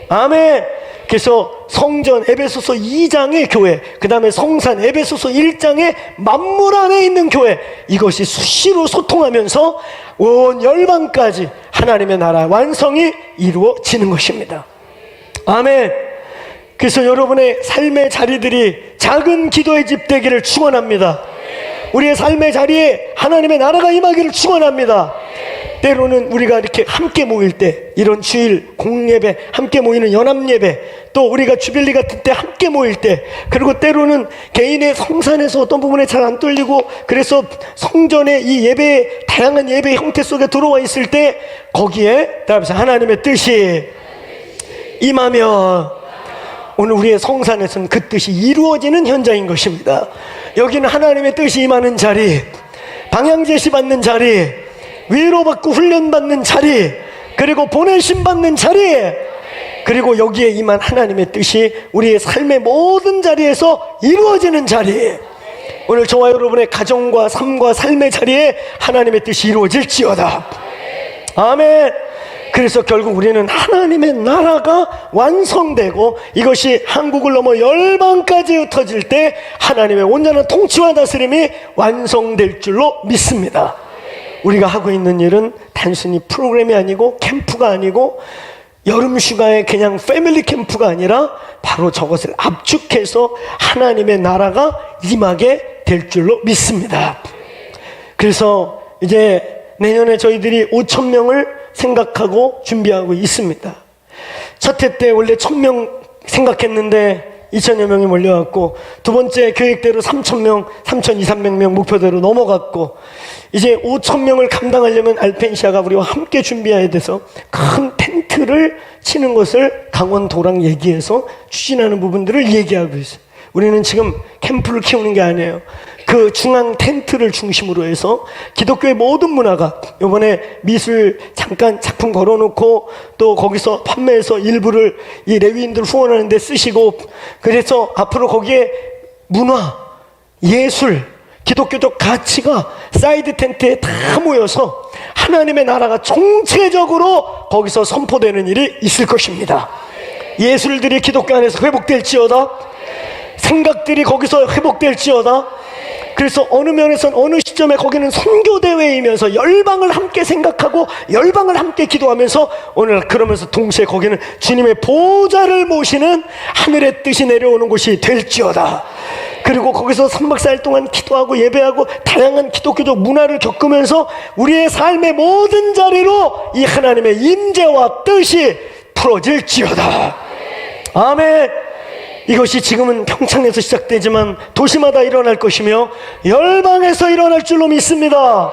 아멘. 그래서 성전 에베소서 2장의 교회, 그 다음에 성산 에베소서 1장의 만물 안에 있는 교회, 이것이 수시로 소통하면서 온 열방까지 하나님의 나라 완성이 이루어지는 것입니다. 아멘. 그래서 여러분의 삶의 자리들이 작은 기도의 집 되기를 축원합니다. 우리의 삶의 자리에 하나님의 나라가 임하기를 축원합니다. 때로는 우리가 이렇게 함께 모일 때, 이런 주일 공예배, 함께 모이는 연합예배, 또 우리가 주빌리 같은 때 함께 모일 때, 그리고 때로는 개인의 성산에서 어떤 부분에 잘 안 뚫리고, 그래서 성전의 이 예배, 다양한 예배 형태 속에 들어와 있을 때, 거기에 따라서 하나님의 뜻이 임하면 오늘 우리의 성산에서는 그 뜻이 이루어지는 현장인 것입니다. 여기는 하나님의 뜻이 임하는 자리, 방향 제시 받는 자리, 위로받고 훈련받는 자리, 그리고 보내심 받는 자리, 그리고 여기에 임한 하나님의 뜻이 우리의 삶의 모든 자리에서 이루어지는 자리. 오늘 저와 여러분의 가정과 삶과 삶의 자리에 하나님의 뜻이 이루어질지어다. 아멘. 그래서 결국 우리는 하나님의 나라가 완성되고 이것이 한국을 넘어 열방까지 흩어질 때 하나님의 온전한 통치와 다스림이 완성될 줄로 믿습니다. 우리가 하고 있는 일은 단순히 프로그램이 아니고 캠프가 아니고 여름 휴가의 그냥 패밀리 캠프가 아니라 바로 저것을 압축해서 하나님의 나라가 임하게 될 줄로 믿습니다. 그래서 이제 내년에 저희들이 5,000명을 생각하고 준비하고 있습니다. 첫 해 때 원래 1,000명 생각했는데 2,000여 명이 몰려왔고, 두 번째 계획대로 3,000명, 3,200명 목표대로 넘어갔고, 이제 5,000명을 감당하려면 알펜시아가 우리와 함께 준비해야 돼서 큰 텐트를 치는 것을 강원도랑 얘기해서 추진하는 부분들을 얘기하고 있어요. 우리는 지금 캠프를 키우는 게 아니에요. 그 중앙 텐트를 중심으로 해서 기독교의 모든 문화가, 이번에 미술 잠깐 작품 걸어놓고 또 거기서 판매해서 일부를 이 레위인들 후원하는 데 쓰시고, 그래서 앞으로 거기에 문화, 예술, 기독교적 가치가 사이드 텐트에 다 모여서 하나님의 나라가 총체적으로 거기서 선포되는 일이 있을 것입니다. 예술들이 기독교 안에서 회복될지어다, 생각들이 거기서 회복될지어다. 그래서 어느 면에선 어느 시점에 거기는 선교대회이면서 열방을 함께 생각하고 열방을 함께 기도하면서 오늘 그러면서 동시에 거기는 주님의 보좌를 모시는 하늘의 뜻이 내려오는 곳이 될지어다. 그리고 거기서 3박 4일 동안 기도하고 예배하고 다양한 기독교적 문화를 겪으면서 우리의 삶의 모든 자리로 이 하나님의 임재와 뜻이 풀어질지어다. 아멘. 이것이 지금은 평창에서 시작되지만 도시마다 일어날 것이며 열방에서 일어날 줄로 믿습니다.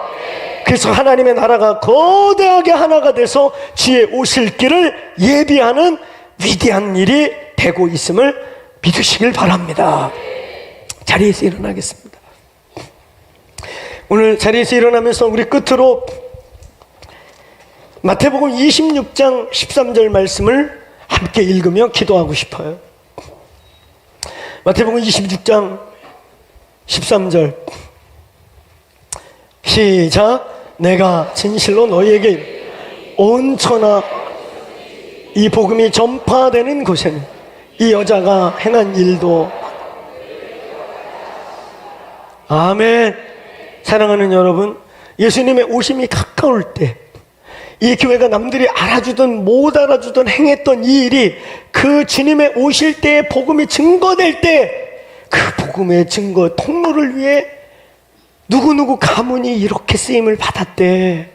그래서 하나님의 나라가 거대하게 하나가 돼서 주의 오실 길을 예비하는 위대한 일이 되고 있음을 믿으시길 바랍니다. 자리에서 일어나겠습니다. 오늘 자리에서 일어나면서 우리 끝으로 마태복음 26장 13절 말씀을 함께 읽으며 기도하고 싶어요. 마태복음 26장 13절 시작. 내가 진실로 너희에게 온 천하 이 복음이 전파되는 곳에는 이 여자가 행한 일도. 아멘. 사랑하는 여러분, 예수님의 오심이 가까울 때 이 교회가 남들이 알아주든 못 알아주든 행했던 이 일이 그 주님의 오실 때의 복음이 증거될 때 그 복음의 증거 통로를 위해 누구누구 가문이 이렇게 쓰임을 받았대.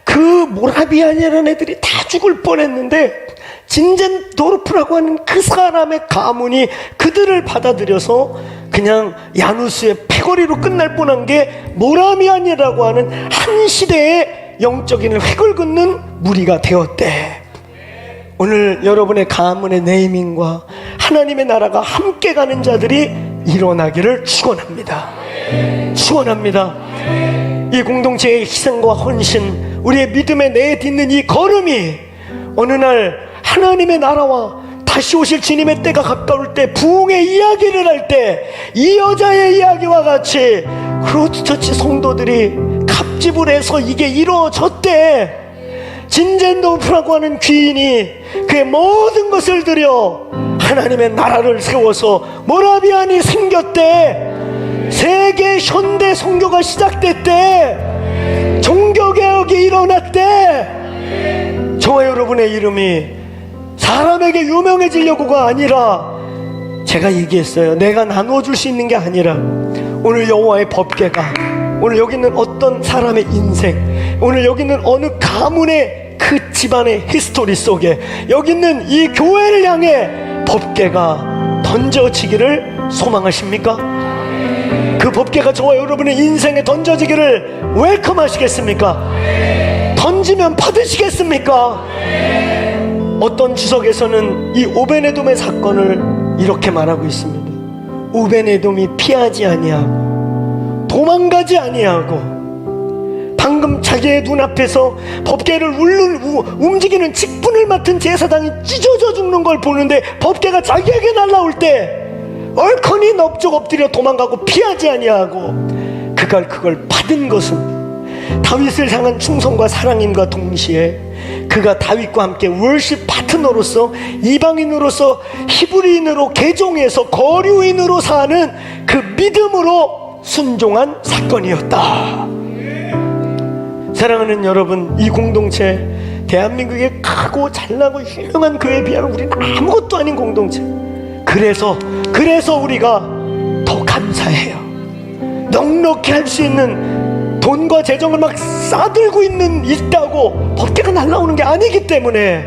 그 모라비안이라는 애들이 다 죽을 뻔했는데 진젠도르프라고 하는 그 사람의 가문이 그들을 받아들여서 그냥 야누스의 패거리로 끝날 뻔한 게 모라비안이라고 하는 한 시대의 영적인 획을 긋는 무리가 되었대. 오늘 여러분의 가문의 네이밍과 하나님의 나라가 함께 가는 자들이 일어나기를 축원합니다. 축원합니다. 이 공동체의 희생과 헌신, 우리의 믿음에 내딛는 이 걸음이 어느 날 하나님의 나라와 다시 오실 주님의 때가 가까울 때 부흥의 이야기를 할 때 이 여자의 이야기와 같이 크로스처치 성도들이 갑집을 해서 이게 이루어졌대. 진젠도프라고 하는 귀인이 그의 모든 것을 들여 하나님의 나라를 세워서 모라비안이 생겼대. 세계 현대 선교가 시작됐대. 종교개혁이 일어났대. 저와 여러분의 이름이 사람에게 유명해지려고가 아니라, 제가 얘기했어요. 내가 나눠줄 수 있는 게 아니라, 오늘 여호와의 법궤가, 오늘 여기 있는 어떤 사람의 인생, 오늘 여기 있는 어느 가문의 그 집안의 히스토리 속에, 여기 있는 이 교회를 향해 법궤가 던져지기를 소망하십니까? 그 법궤가 저와 여러분의 인생에 던져지기를 웰컴하시겠습니까? 던지면 받으시겠습니까? 어떤 주석에서는 이 오베네돔의 사건을 이렇게 말하고 있습니다. 오베네돔이 피하지 아니하고 도망가지 아니하고 방금 자기의 눈앞에서 법궤를 움직이는 직분을 맡은 제사장이 찢어져 죽는 걸 보는데, 법궤가 자기에게 날아올 때 얼커니 넙죽 엎드려 도망가고 피하지 아니하고 그걸 받은 것은 다윗을 향한 충성과 사랑임과 동시에 그가 다윗과 함께 월십 파트너로서, 이방인으로서, 히브리인으로 개종해서 거류인으로 사는 그 믿음으로 순종한 사건이었다. 사랑하는 여러분, 이 공동체, 대한민국의 크고 잘나고 유명한 교회에 비하면 우리는 아무것도 아닌 공동체. 그래서 우리가 더 감사해요. 넉넉히 할 수 있는 돈과 재정을 막 싸들고 있다고 법궤가 날라오는 게 아니기 때문에,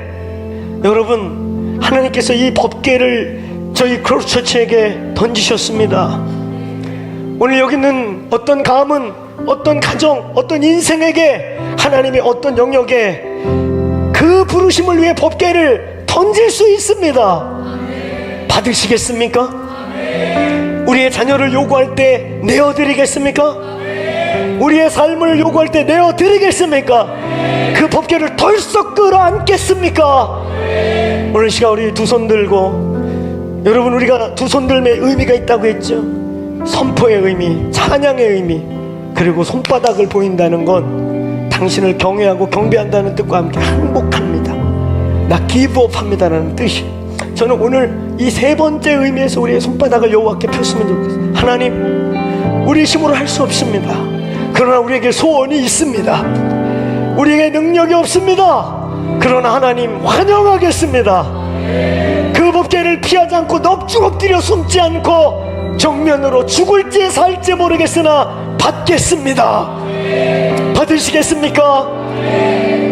여러분, 하나님께서 이 법궤를 저희 크로스처치에게 던지셨습니다. 오늘 여기 있는 어떤 가문, 어떤 가정, 어떤 인생에게 하나님이 어떤 영역에 그 부르심을 위해 법궤를 던질 수 있습니다. 받으시겠습니까? 우리의 자녀를 요구할 때 내어드리겠습니까? 우리의 삶을 요구할 때 내어드리겠습니까? 그 법궤를 덜썩 끌어안겠습니까? 오늘 시간 우리 두 손 들고, 여러분, 우리가 두 손 들매 의미가 있다고 했죠. 선포의 의미, 찬양의 의미, 그리고 손바닥을 보인다는 건 당신을 경외하고 경배한다는 뜻과 함께 항복합니다. 나 기브업합니다라는 뜻이. 저는 오늘 이 세 번째 의미에서 우리의 손바닥을 여호와께 폈으면 좋겠어요. 하나님, 우리 힘으로 할 수 없습니다. 그러나 우리에게 소원이 있습니다. 우리에게 능력이 없습니다. 그러나 하나님, 환영하겠습니다. 그 법궤를 피하지 않고 넙죽 엎드려 숨지 않고 정면으로 죽을지 살지 모르겠으나 받겠습니다. 받으시겠습니까?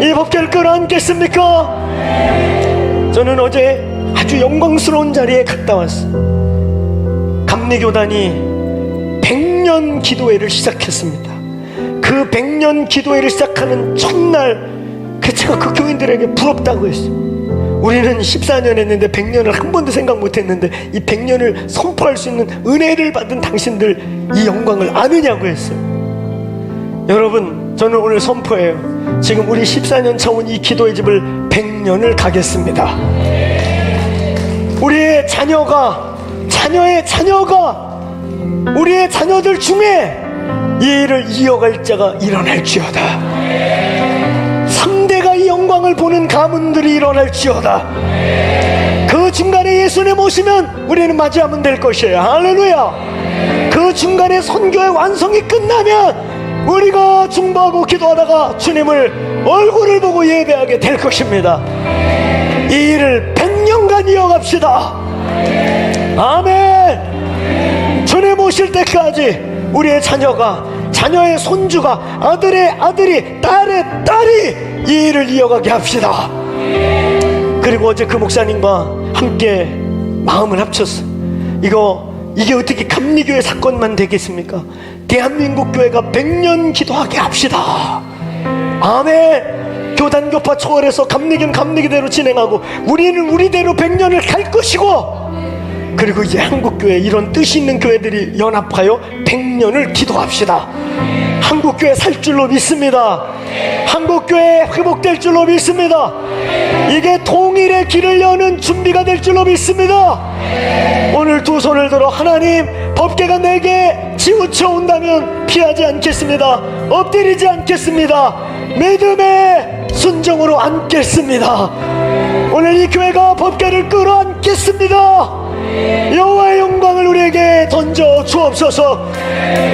이 법궤를 끌어안겠습니까? 저는 어제 아주 영광스러운 자리에 갔다 왔어요. 감리교단이 100년 기도회를 시작했습니다. 그 100년 기도회를 시작하는 첫날, 제가 그 교인들에게 부럽다고 했어요. 우리는 14년 했는데 100년을 한 번도 생각 못했는데, 이 100년을 선포할 수 있는 은혜를 받은 당신들, 이 영광을 아느냐고 했어요. 여러분, 저는 오늘 선포해요. 지금 우리 14년 차원 이 기도의 집을 100년을 가겠습니다. 우리의 자녀가, 자녀의 자녀가, 우리의 자녀들 중에 이 일을 이어갈 자가 일어날지어다. 3대가 이 영광을 보는 가문들이 일어날지어다. 그 중간에 예수님 오시면 우리는 맞이하면 될 것이에요. 할렐루야. 그 중간에 선교의 완성이 끝나면 우리가 중보하고 기도하다가 주님을 얼굴을 보고 예배하게 될 것입니다. 이 일을 100년간 이어갑시다. 아멘. 주님 오실 때까지 우리의 자녀가, 자녀의 손주가, 아들의 아들이, 딸의 딸이 이 일을 이어가게 합시다. 그리고 어제 그 목사님과 함께 마음을 합쳤어. 이게 어떻게 감리교회 사건만 되겠습니까? 대한민국 교회가 100년 기도하게 합시다. 아멘. 교단 교파 초월해서 감리교는 감리교대로 진행하고, 우리는 우리대로 100년을 갈 것이고, 그리고 이제 한국교회, 이런 뜻이 있는 교회들이 연합하여 100년을 기도합시다. 한국교회 살 줄로 믿습니다. 한국교회 회복될 줄로 믿습니다. 이게 통일의 길을 여는 준비가 될 줄로 믿습니다. 오늘 두 손을 들어 하나님, 법궤가 내게 치우쳐 온다면 피하지 않겠습니다. 엎드리지 않겠습니다. 믿음의 순종으로 앉겠습니다. 오늘 이 교회가 법궤를 끌어안겠습니다. 여호와의 영광을 우리에게 던져 주옵소서.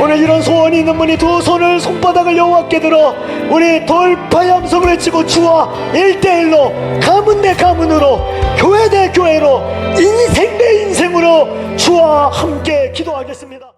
오늘 이런 소원이 있는 분이 두 손을 손바닥을 여호와께 들어 우리 돌파의 함성을 외치고 주와 1대1로 가문 대 가문으로 교회 대 교회로 인생 대 인생으로 주와 함께 기도하겠습니다.